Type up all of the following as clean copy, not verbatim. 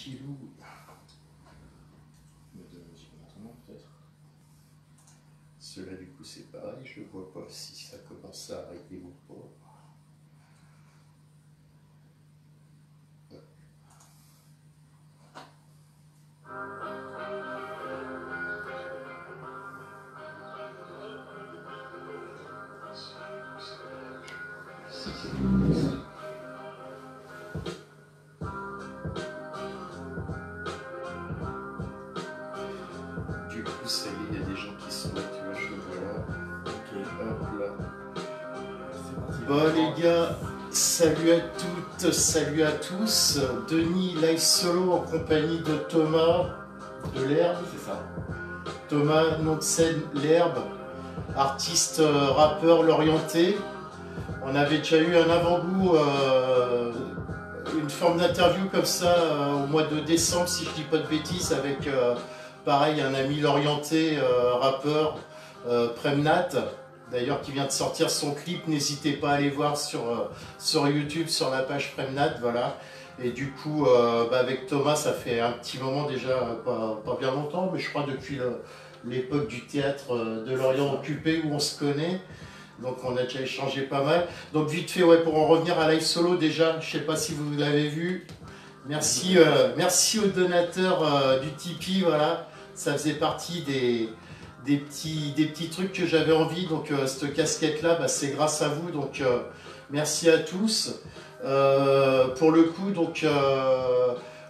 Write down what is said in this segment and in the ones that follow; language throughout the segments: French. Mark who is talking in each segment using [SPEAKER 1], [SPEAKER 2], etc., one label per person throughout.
[SPEAKER 1] tranquillou. Peut-être. Ceux-là, du coup, c'est pareil. Je vois pas si ça commence à arriver ou pas. Du coup, ça y est, il y a des gens qui sont là, tu vois, je le vois là. Ok, hop là. Bon les gars, salut à toutes, salut à tous. Denis live solo en compagnie de Thomas de l'Herbe.
[SPEAKER 2] C'est ça.
[SPEAKER 1] Thomas, nom de scène l'Herbe, artiste rappeur l'Orienté. On avait déjà eu un avant-goût, une forme d'interview comme ça au mois de décembre, si je dis pas de bêtises, avec pareil un ami l'Orienté, rappeur, Premnat. D'ailleurs, qui vient de sortir son clip, n'hésitez pas à aller voir sur YouTube, sur la page Premnat, voilà. Et du coup, avec Thomas, ça fait un petit moment déjà, pas bien longtemps, mais je crois depuis l'époque du théâtre de l'Orient occupé où on se connaît. Donc on a déjà échangé pas mal. Donc vite fait, ouais, pour en revenir à Live Solo, déjà, je sais pas si vous l'avez vu. Merci, merci aux donateurs du Tipeee, voilà. Ça faisait partie des petits trucs que j'avais envie. Donc cette casquette-là, bah, c'est grâce à vous. Donc merci à tous. Pour le coup, donc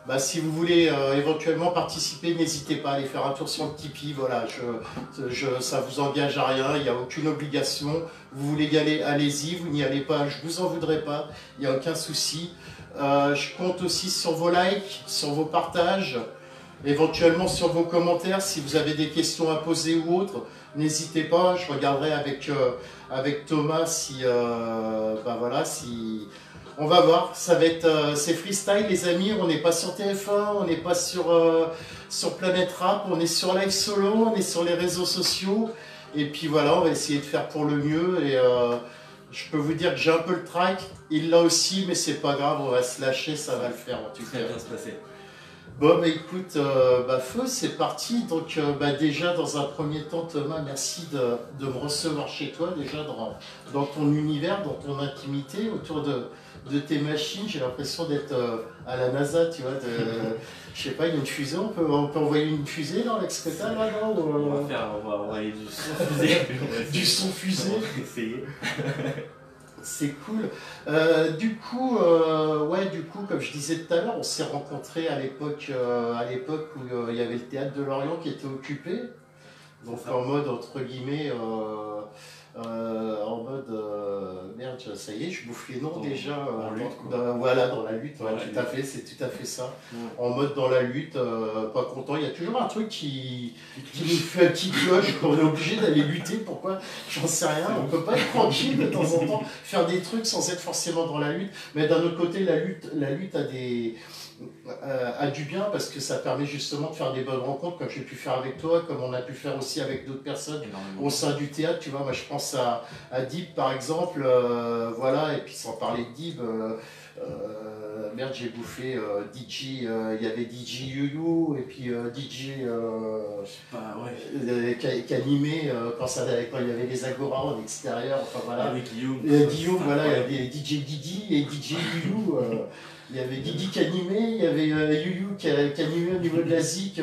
[SPEAKER 1] bah, si vous voulez éventuellement participer, n'hésitez pas à aller faire un tour sur le Tipeee. Voilà, ça vous engage à rien, il n'y a aucune obligation. Vous voulez y aller, allez-y. Vous n'y allez pas, je vous en voudrais pas. Il n'y a aucun souci. Je compte aussi sur vos likes, sur vos partages. Éventuellement sur vos commentaires, si vous avez des questions à poser ou autres, n'hésitez pas, je regarderai avec Thomas si, bah voilà, si... On va voir, ça va être, c'est freestyle les amis, on n'est pas sur TF1, on n'est pas sur Planète Rap, on est sur Live Solo, on est sur les réseaux sociaux, et puis voilà, on va essayer de faire pour le mieux, et je peux vous dire que j'ai un peu le trac, il l'a aussi, mais c'est pas grave, on va se lâcher, ça va le faire en tout cas.
[SPEAKER 2] Ça va bien se passer.
[SPEAKER 1] Bon bah écoute, feu, c'est parti. Donc déjà dans un premier temps Thomas, merci de me recevoir chez toi, déjà dans ton univers, dans ton intimité, autour de tes machines. J'ai l'impression d'être à la NASA, tu vois, je sais pas, il y a une fusée, on peut envoyer une fusée dans l'ex-Cota là, non
[SPEAKER 2] On va envoyer du son fusée.
[SPEAKER 1] Du son fusée.
[SPEAKER 2] On va essayer.
[SPEAKER 1] C'est cool. Du coup, comme je disais tout à l'heure, on s'est rencontrés à l'époque où il y avait le théâtre de Lorient qui était occupé. Donc en mode, entre guillemets, merde, ça y est, je bouffe les noms déjà. Voilà, dans la lutte, ouais, tout à fait, c'est tout à fait ça. Ouais. En mode dans la lutte, pas content. Il y a toujours un truc qui nous fait un petit cloche, qu'on est obligé d'aller lutter. Pourquoi? J'en sais rien. On peut pas être tranquille de temps en temps, faire des trucs sans être forcément dans la lutte. Mais d'un autre côté, la lutte a du bien parce que ça permet justement de faire des bonnes rencontres comme j'ai pu faire avec toi, comme on a pu faire aussi avec d'autres personnes au sein du théâtre. Tu vois, moi je pense à Dib par exemple, voilà, et puis sans parler de Dib, merde, j'ai bouffé DJ, il y avait DJ Yuyu et puis DJ qui animait quand il y avait les Agora en extérieur, enfin voilà.
[SPEAKER 2] Avec Guillaume.
[SPEAKER 1] Guillaume, voilà, il y avait DJ Didi et DJ Yuyu. Il y avait Didi qui animait, il y avait Yuyu qui animait au niveau de la ZIC,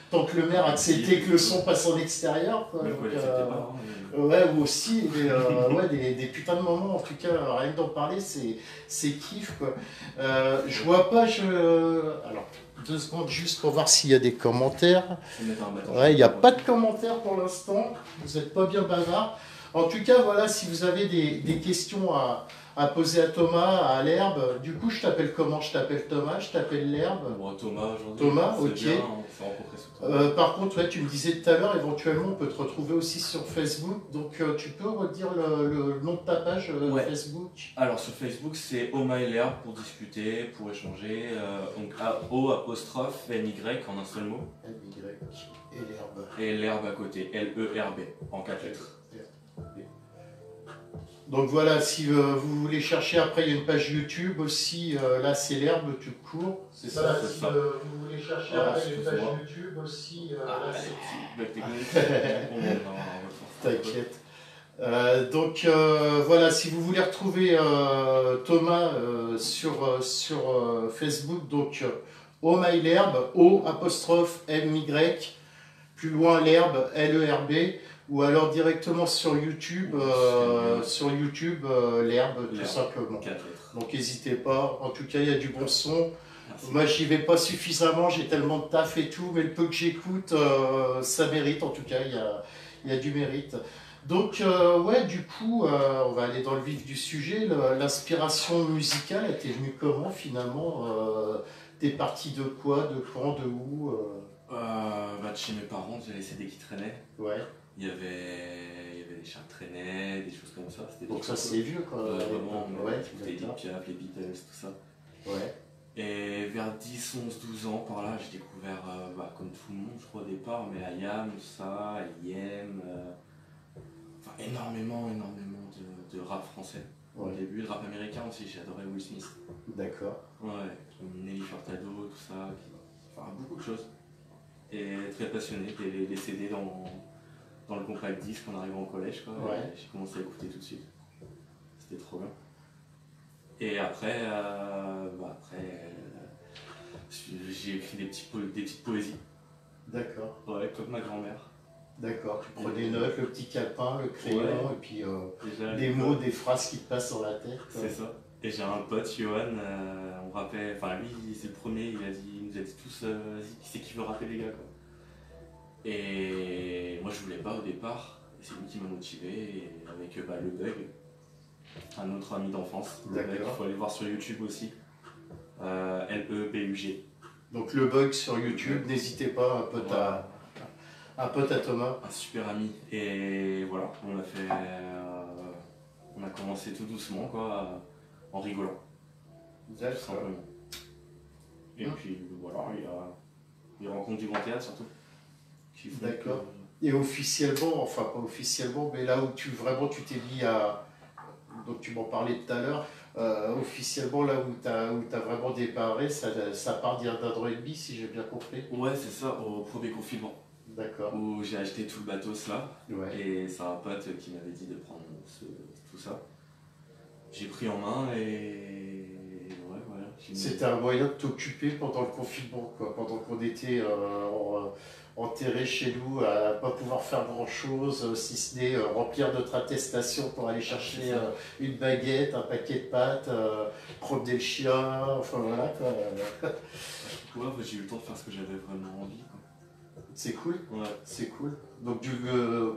[SPEAKER 1] tant que le maire acceptait que le son passe en extérieur. Quoi. Donc, ouais, ou aussi, des putains de moments, en tout cas, rien que d'en parler, c'est kiff. Quoi. Je vois pas, alors, 2 secondes juste pour voir s'il y a des commentaires. Ouais, il n'y a pas de commentaires pour l'instant, vous n'êtes pas bien bavard. En tout cas, voilà, si vous avez des questions à poser à Thomas, à l'Herbe. Du coup, je t'appelle comment? Je t'appelle Thomas, je t'appelle l'Herbe.
[SPEAKER 2] Bon, Thomas, aujourd'hui.
[SPEAKER 1] Thomas, ok.
[SPEAKER 2] Bien, on s'est rencontrés sous Thomas.
[SPEAKER 1] Par contre, ouais, tu me disais tout à l'heure, éventuellement, on peut te retrouver aussi sur Facebook. Donc, tu peux redire le nom de ta page Facebook?
[SPEAKER 2] Alors, sur Facebook, c'est Oma et l'Herbe pour discuter, pour échanger. Donc, O''NY en un seul mot.
[SPEAKER 1] NY et l'Herbe.
[SPEAKER 2] Et l'Herbe à côté, L-E-R-B, en 4 lettres.
[SPEAKER 1] Donc voilà, si vous voulez chercher, après il y a une page YouTube aussi, là c'est l'herbe tout court.
[SPEAKER 2] C'est
[SPEAKER 1] Voilà,
[SPEAKER 2] ça, c'est
[SPEAKER 1] si
[SPEAKER 2] ça.
[SPEAKER 1] vous voulez chercher,
[SPEAKER 2] Ah,
[SPEAKER 1] après il y a une page
[SPEAKER 2] excuse-moi.
[SPEAKER 1] YouTube aussi,
[SPEAKER 2] Ah,
[SPEAKER 1] là
[SPEAKER 2] les
[SPEAKER 1] c'est...
[SPEAKER 2] petits bugs techniques.
[SPEAKER 1] T'inquiète. Donc voilà, si vous voulez retrouver Thomas sur Facebook, donc Oh My L'herbe, O apostrophe M Y, plus loin l'herbe, L-E-R-B, ou alors directement sur YouTube, l'herbe tout simplement.
[SPEAKER 2] 4 lettres.
[SPEAKER 1] Donc n'hésitez pas, en tout cas il y a du bon son.
[SPEAKER 2] Merci.
[SPEAKER 1] Moi j'y vais pas suffisamment, j'ai tellement de taf et tout, mais le peu que j'écoute, ça mérite, en tout cas il y a du mérite. Donc ouais, du coup, on va aller dans le vif du sujet. L'inspiration musicale était venue comment finalement t'es parti de quoi, de quand, de où
[SPEAKER 2] Bah, de chez mes parents, j'avais les CD qui traînaient.
[SPEAKER 1] Ouais,
[SPEAKER 2] Il y avait des chats qui traînaient, des choses comme ça. C'était
[SPEAKER 1] donc
[SPEAKER 2] des
[SPEAKER 1] ça
[SPEAKER 2] choses
[SPEAKER 1] c'est vieux quoi.
[SPEAKER 2] vraiment,
[SPEAKER 1] Ouais,
[SPEAKER 2] les
[SPEAKER 1] d'accord.
[SPEAKER 2] Piaf, les Beatles, tout ça.
[SPEAKER 1] Ouais,
[SPEAKER 2] Et vers 10, 11, 12 ans, par là, j'ai découvert, comme tout le monde, je crois, au départ, mais IAM, ça, IM, enfin énormément de rap français. Au
[SPEAKER 1] ouais,
[SPEAKER 2] début, le rap américain aussi, j'ai adoré Will Smith.
[SPEAKER 1] d'accord.
[SPEAKER 2] Ouais, Nelly Furtado, tout ça, enfin beaucoup de choses. Et très passionné, les CD dans le compact disque en arrivant au collège, quoi.
[SPEAKER 1] Ouais.
[SPEAKER 2] Et j'ai commencé à écouter tout de suite. C'était trop bien. Et après, j'ai écrit des petites poésies,
[SPEAKER 1] D'accord,
[SPEAKER 2] ouais, comme ma grand-mère.
[SPEAKER 1] d'accord. Tu prends des notes, le petit calepin, le crayon,
[SPEAKER 2] Ouais.
[SPEAKER 1] et puis
[SPEAKER 2] Déjà,
[SPEAKER 1] des mots, des phrases qui te passent dans la tête.
[SPEAKER 2] c'est ça. Et j'ai un pote, Johan, on rappelle, enfin lui c'est le premier, il nous a dit tous, vas-y, qui c'est qui veut rapper les gars quoi. Et moi je voulais pas au départ, et c'est lui qui m'a motivé, et avec le Bug, un autre ami d'enfance, le Bug, il
[SPEAKER 1] D'accord.
[SPEAKER 2] faut aller voir sur YouTube aussi, L-E-B-U-G.
[SPEAKER 1] Donc le bug sur YouTube, n'hésitez pas, un pote à Thomas.
[SPEAKER 2] Un super ami, et voilà, on a commencé tout doucement quoi, en rigolant. Tout simplement. Et puis voilà, il y a les rencontres du Grand Théâtre surtout. Qui font
[SPEAKER 1] D'accord.
[SPEAKER 2] que-
[SPEAKER 1] Et officiellement, enfin pas officiellement, mais là où tu t'es mis à... Donc tu m'en parlais tout à l'heure, officiellement là où t'as vraiment déparé, ça part d'un an et demi si j'ai bien compris.
[SPEAKER 2] Ouais, c'est ça, au premier confinement,
[SPEAKER 1] D'accord.
[SPEAKER 2] où j'ai acheté tout le matos là,
[SPEAKER 1] Ouais.
[SPEAKER 2] et c'est un pote qui m'avait dit de prendre tout ça. J'ai pris en main et ouais, voilà.
[SPEAKER 1] C'était un moyen de t'occuper pendant le confinement, quoi, pendant qu'on était enterrés chez nous à pas pouvoir faire grand chose, si ce n'est remplir notre attestation pour aller chercher une baguette, un paquet de pâtes, promener le chien, enfin voilà quoi.
[SPEAKER 2] Ouais, j'ai eu le temps de faire ce que j'avais vraiment envie. Quoi.
[SPEAKER 1] C'est cool,
[SPEAKER 2] Ouais.
[SPEAKER 1] c'est cool. Donc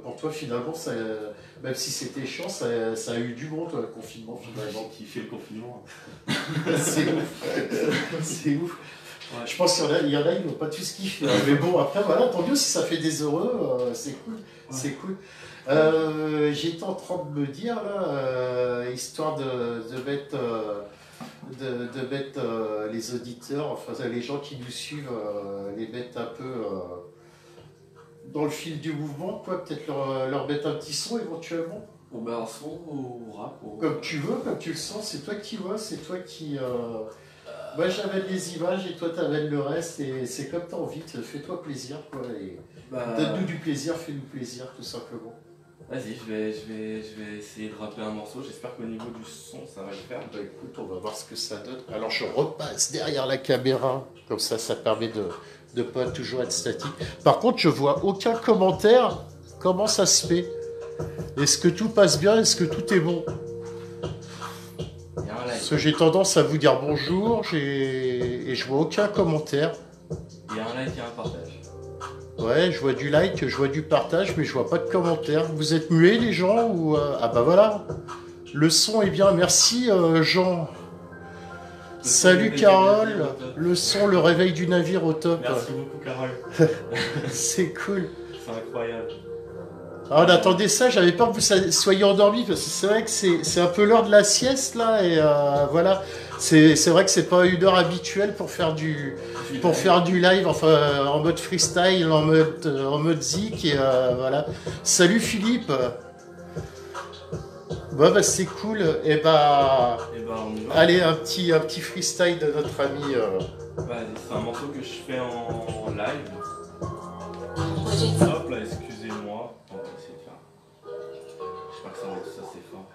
[SPEAKER 1] pour toi finalement, même si c'était chiant, ça a eu du bon toi, le confinement finalement.
[SPEAKER 2] J'ai kiffé le confinement.
[SPEAKER 1] C'est ouf, c'est ouf.
[SPEAKER 2] Ouais.
[SPEAKER 1] Je pense qu'il y en a, ils n'ont pas tous kiffé. Mais bon, après, voilà, tant mieux si ça fait des heureux, c'est cool.
[SPEAKER 2] Ouais.
[SPEAKER 1] C'est cool. J'étais en train de me dire, là, histoire de mettre, de mettre les auditeurs, enfin les gens qui nous suivent, les mettre un peu dans le fil du mouvement, quoi. Peut-être leur mettre un petit son éventuellement.
[SPEAKER 2] Au un son, au rap.
[SPEAKER 1] Comme tu veux, comme tu le sens, c'est toi qui vois, c'est toi qui. Moi j'amène les images et toi t'amènes le reste et c'est comme t'as envie, fais-toi plaisir quoi. Et donne-nous du plaisir, fais-nous plaisir tout simplement.
[SPEAKER 2] Vas-y, je vais essayer de rapper un morceau, j'espère qu'au niveau du son ça va le faire.
[SPEAKER 1] Bah écoute, on va voir ce que ça donne. Alors je repasse derrière la caméra, comme ça permet de pas toujours être statique. Par contre je vois aucun commentaire, comment ça se fait? Est-ce que tout passe bien? Est-ce que tout est bon?
[SPEAKER 2] Il y a un like.
[SPEAKER 1] Parce que j'ai tendance à vous dire bonjour et je vois aucun commentaire.
[SPEAKER 2] Il y a un like et un partage.
[SPEAKER 1] Ouais, je vois du like, je vois du partage, mais je vois pas de commentaires. Vous êtes muets les gens ou Ah bah voilà, le son est bien, merci Jean. Salut Carole, le son, le réveil du navire au top.
[SPEAKER 2] Merci beaucoup Carole.
[SPEAKER 1] C'est cool.
[SPEAKER 2] C'est incroyable.
[SPEAKER 1] Ah, on attendait ça, j'avais peur que vous soyez endormis, parce que c'est vrai que c'est un peu l'heure de la sieste là, et voilà. C'est vrai que c'est pas une heure habituelle pour faire du live, enfin en mode freestyle, en mode zik, et voilà. Salut Philippe. Bon, bah, c'est cool. Et bah,
[SPEAKER 2] Et bah on y va.
[SPEAKER 1] allez, un petit freestyle de notre ami.
[SPEAKER 2] Vas-y, c'est un morceau que je fais en live. Hop là, excusez-moi. On va essayer de faire. Je sais pas que ça va être ça, c'est fort.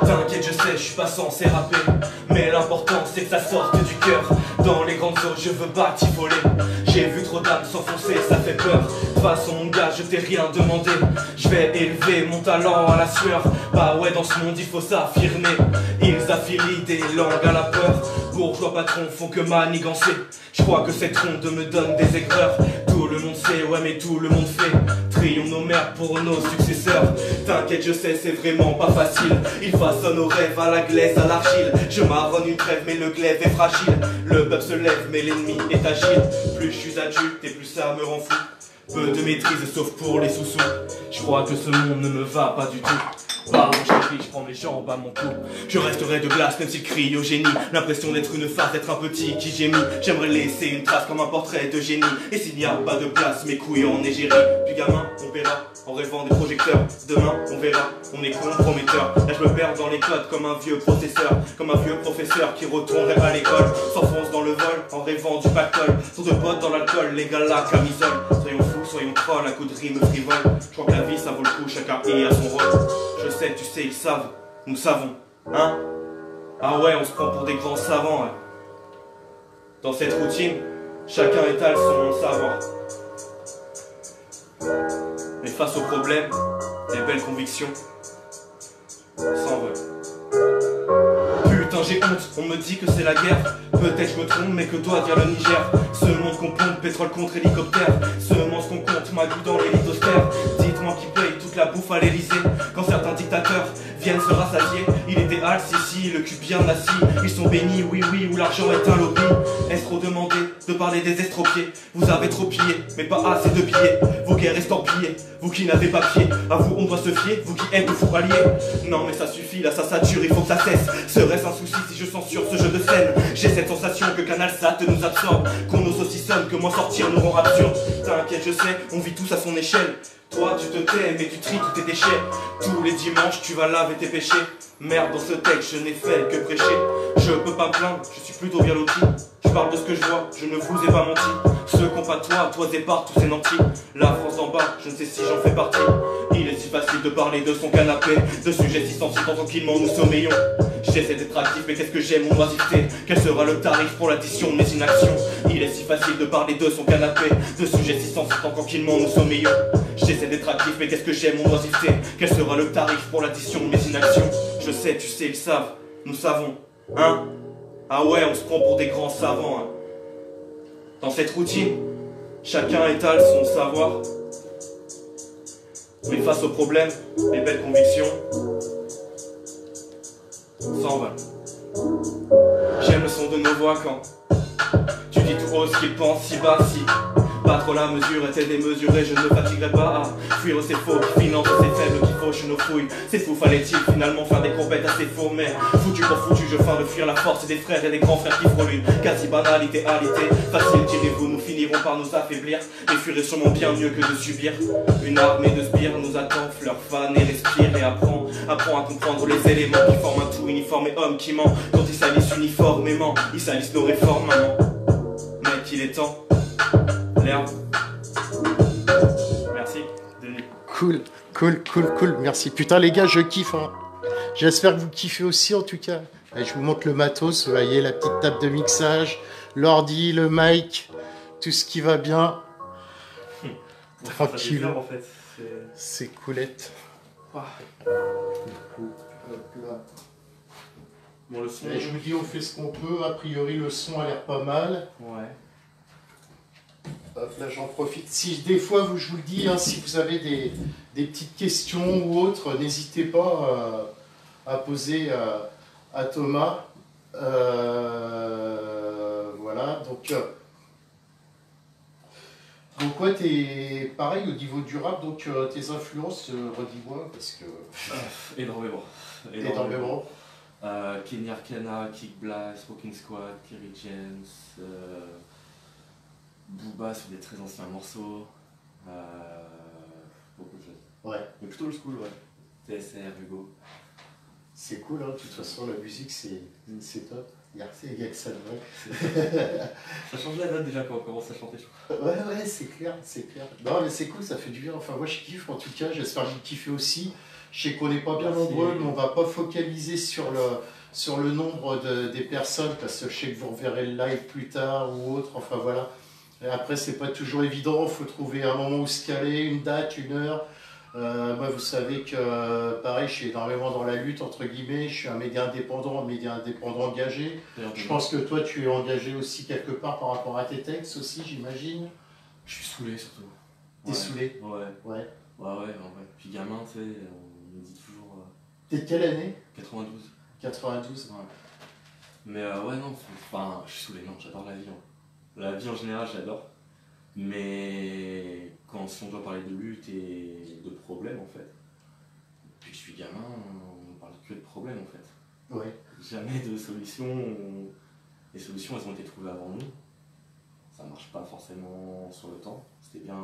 [SPEAKER 2] T'inquiète, je sais, je suis pas censé rapper, mais l'important c'est que ça sorte du cœur. Dans les grandes eaux, je veux batifoler. J'ai vu trop d'âmes s'enfoncer, ça fait peur. De toute façon, mon gars, je t'ai rien demandé. Je vais élever mon talent à la sueur. Bah ouais, dans ce monde, il faut s'affirmer. Ils affilient des langues à la peur. Bourgeois patrons font que manigancer. Je crois que cette ronde me donne des aigreurs. Tout le monde sait, ouais, mais tout le monde fait. Trions nos mères pour nos successeurs. T'inquiète, je sais, c'est vraiment pas facile. Ils façonnent nos rêves à la glaise, à l'argile. Je marronne une trêve, mais le glaive est fragile. Le peuple se lève, mais l'ennemi est agile. Plus je suis adulte et plus ça me rend fou. Peu de maîtrise, sauf pour les sous-sous. Je crois que ce monde ne me va pas du tout. Pardon chérie, je prends mes jambes à mon cou. Je resterai de glace même s'il crie au génie. L'impression d'être une farce, d'être un petit qui gémit. J'aimerais laisser une trace comme un portrait de génie. Et s'il n'y a pas de place, mes couilles en égérie. Puis gamin, on verra, en rêvant des projecteurs. Demain, on verra, on est comprometteur. Là je me perds dans les codes comme un vieux processeur. Comme un vieux professeur qui retournerait à l'école. S'enfonce dans le vol, en rêvant du pactole. Sont de potes dans l'alcool, les gars la camisole. Soyons fous, soyons trolls, à coups de rimes frivoles. Je crois que la vie ça vaut le coup, chacun y a son rôle. Je sais, tu sais, ils savent, nous savons, hein? Ah ouais, on se prend pour des grands savants, hein. Dans cette routine, chacun étale son savoir. Mais face aux problèmes, les belles convictions s'envolent. Putain, j'ai honte, on me dit que c'est la guerre. Peut-être je me trompe, mais que doit dire le Niger? Ce monde qu'on pompe, pétrole contre hélicoptère. Ce monde qu'on compte, magou dans les lithosphères. Dites-moi qui paye toute la bouffe à l'Elysée. Quand certains dictateurs viennent se rassasier, il était hals ici, le cul bien assis. Ils sont bénis, oui, oui, où l'argent est un lobby. Est-ce trop demandé de parler des estropiés? Vous avez trop pillé, mais pas assez de billets. Vos guerres estampillées, vous qui n'avez pas pied. À vous on doit se fier, vous qui êtes de fous alliés. Non mais ça suffit, là ça sature, il faut que ça cesse. Serait-ce un souci si je censure ce jeu de scène? J'ai cette sensation que Canal Sat nous absorbe, qu'on nous saucissonne, que moins sortir nous rend absurde. T'inquiète, je sais, on vit tous à son échelle. Toi tu te tais mais tu tries tous tes déchets. Tous les dimanches tu vas laver tes péchés. Merde, dans ce texte je n'ai fait que prêcher. Je peux pas me plaindre, je suis plutôt bien loti. Je parle de ce que je vois, je ne vous ai pas menti. Ceux qu'on pas toi et par tous ces nantis. La France en bas, je ne sais si j'en fais partie. Il est si facile de parler de son canapé, de sujets si sensibles quand tranquillement nous sommeillons. J'essaie d'être actif mais qu'est-ce que j'aime mon oisiveté? Quel sera le tarif pour l'addition de mes inactions? Il est si facile de parler de son canapé, de sujets si sensibles quand tranquillement nous sommeillons. J'essaie d'être actif mais qu'est-ce que j'aime mon oisiveté? Quel sera le tarif pour l'addition de mes inactions? Je sais, tu sais, ils savent, nous savons, hein? Ah ouais, on se prend pour des grands savants, hein. Dans cette routine, chacun étale son savoir. Mais face aux problèmes, les belles convictions s'envolent. J'aime le son de nos voix quand tu dis tout haut ce qu'ils pensent si bas, si pas trop la mesure était démesurée. Je ne me fatiguerai pas à fuir ces faux qui financent ces faibles qui fauchent nos fouilles. C'est fou, fallait-il finalement faire des compètes assez faux? Mais foutu pour foutu, je feins de fuir la force des frères et des grands frères qui frôlent une quasi banalité, facile, tirez-vous, nous finirons par nous affaiblir. Mais fuirez sûrement bien mieux que de subir. Une armée de sbires nous attend, fleur fan et respire et apprend à comprendre les éléments qui forment un tout uniforme et homme qui ment. Quand ils salissent uniformément, ils salissent nos réformes, maman. Mec, il est temps. L'herbe. Merci, Denis.
[SPEAKER 1] Cool. Merci. Putain, les gars, je kiffe, hein. J'espère que vous kiffez aussi, en tout cas. Allez, je vous montre le matos. Vous voyez, la petite table de mixage, l'ordi, le mic, tout ce qui va bien. Tranquille.
[SPEAKER 2] En fait.
[SPEAKER 1] C'est coolette.
[SPEAKER 2] Ah. Bon, le son.
[SPEAKER 1] Et je vous dis, on fait ce qu'on peut. A priori, le son a l'air pas mal.
[SPEAKER 2] Ouais.
[SPEAKER 1] Hop, là, j'en profite. Si des fois, je vous le dis, hein, si vous avez des petites questions ou autres, n'hésitez pas à poser à Thomas. Voilà, donc ouais, t'es pareil au niveau du rap, donc tes influences, redis-moi, parce que...
[SPEAKER 2] Énormément. Kenny Arcana, Kick Blast, Walking Squad, Kerry James, Booba sur des très anciens morceaux. Beaucoup de choses.
[SPEAKER 1] Ouais.
[SPEAKER 2] Mais plutôt le school, ouais. TSR, Hugo.
[SPEAKER 1] C'est cool, hein. De toute façon, la musique, c'est top. Il y a que ça de vrai.
[SPEAKER 2] Ça change la note déjà quand on commence à chanter, je crois.
[SPEAKER 1] Ouais, c'est clair, c'est clair. Non, mais c'est cool, ça fait du bien. Enfin, moi, je kiffe en tout cas. J'espère que vous kiffez aussi. Je sais qu'on n'est pas bien nombreux, mais on va pas focaliser sur le nombre des personnes parce que je sais que vous reverrez le live plus tard ou autre. Enfin, voilà. Et après, c'est pas toujours évident. Il faut trouver un moment où se caler, une date, une heure. Moi, vous savez que, pareil, je suis énormément dans la lutte, entre guillemets. Je suis un média indépendant engagé. Je pense que toi, tu es engagé aussi quelque part par rapport à tes textes aussi, j'imagine.
[SPEAKER 2] Je suis saoulé surtout.
[SPEAKER 1] T'es saoulé?
[SPEAKER 2] Ouais. Ouais. Puis gamin, tu sais, on me dit toujours.
[SPEAKER 1] T'es de quelle année?
[SPEAKER 2] 92.
[SPEAKER 1] 92.
[SPEAKER 2] Ouais. Mais ouais, non, enfin, je suis saoulé, non, j'adore la vie. La vie en général, j'adore. Mais si on doit parler de lutte et de problèmes, en fait, depuis que je suis gamin, on parle que de problèmes, en fait.
[SPEAKER 1] Ouais.
[SPEAKER 2] Jamais de solutions. Les solutions, elles ont été trouvées avant nous. Ça marche pas forcément sur le temps. C'était bien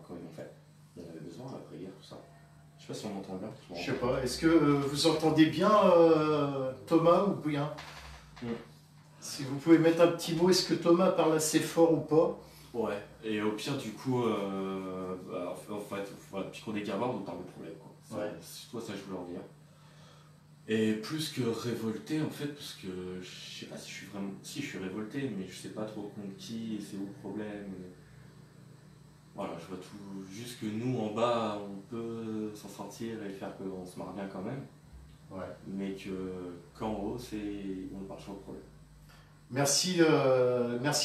[SPEAKER 2] quand ils l'ont fait. Il y en avait besoin, la prière, tout ça. Je sais pas si on m'entend bien.
[SPEAKER 1] Je sais pas. Est-ce que vous entendez bien Thomas ou bien? Si vous pouvez mettre un petit mot, est-ce que Thomas parle assez fort ou pas?
[SPEAKER 2] Ouais, et au pire, du coup, en fait, voilà, depuis qu'on est gamin, on nous parle de problème, quoi.
[SPEAKER 1] Ouais.
[SPEAKER 2] C'est toi, ça, je voulais en dire. Et plus que révolté, en fait, parce que je sais pas si je suis vraiment. Si, je suis révolté, mais je sais pas trop contre qui, et c'est où le problème. Voilà, je vois tout. Juste que nous, en bas, on peut s'en sortir et faire qu'on se marre bien quand même.
[SPEAKER 1] Ouais.
[SPEAKER 2] Mais qu'en haut, on parle sur le problème.
[SPEAKER 1] Merci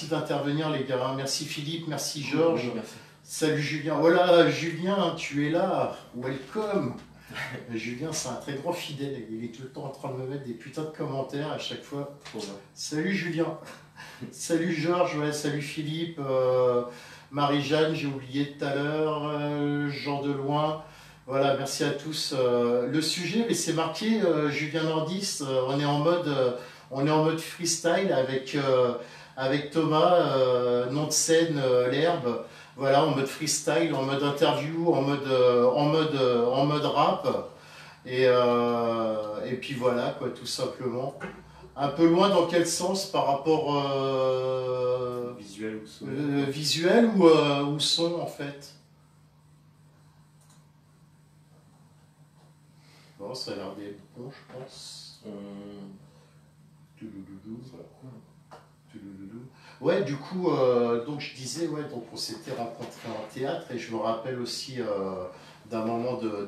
[SPEAKER 1] d'intervenir les gars. Merci Philippe, merci Georges.
[SPEAKER 2] Oui, merci.
[SPEAKER 1] Salut Julien. Voilà Julien, tu es là. Welcome. Julien, c'est un très grand fidèle. Il est tout le temps en train de me mettre des putains de commentaires à chaque fois. Salut Julien. Salut Georges, ouais, salut Philippe. Marie-Jeanne, j'ai oublié tout à l'heure. Jean Deloin. Voilà, merci à tous. Le sujet, mais c'est marqué Julien Nordis. On est en mode freestyle avec Thomas, nom de scène, l'herbe. Voilà, en mode freestyle, en mode interview, en mode rap. Et puis voilà, quoi, tout simplement. Un peu loin dans quel sens par rapport
[SPEAKER 2] visuel ou son
[SPEAKER 1] visuel ou son en fait? Bon, ça a l'air d'être bon, je pense. Ouais, du coup, donc je disais, ouais, donc on s'était rencontrés en théâtre et je me rappelle aussi d'un moment de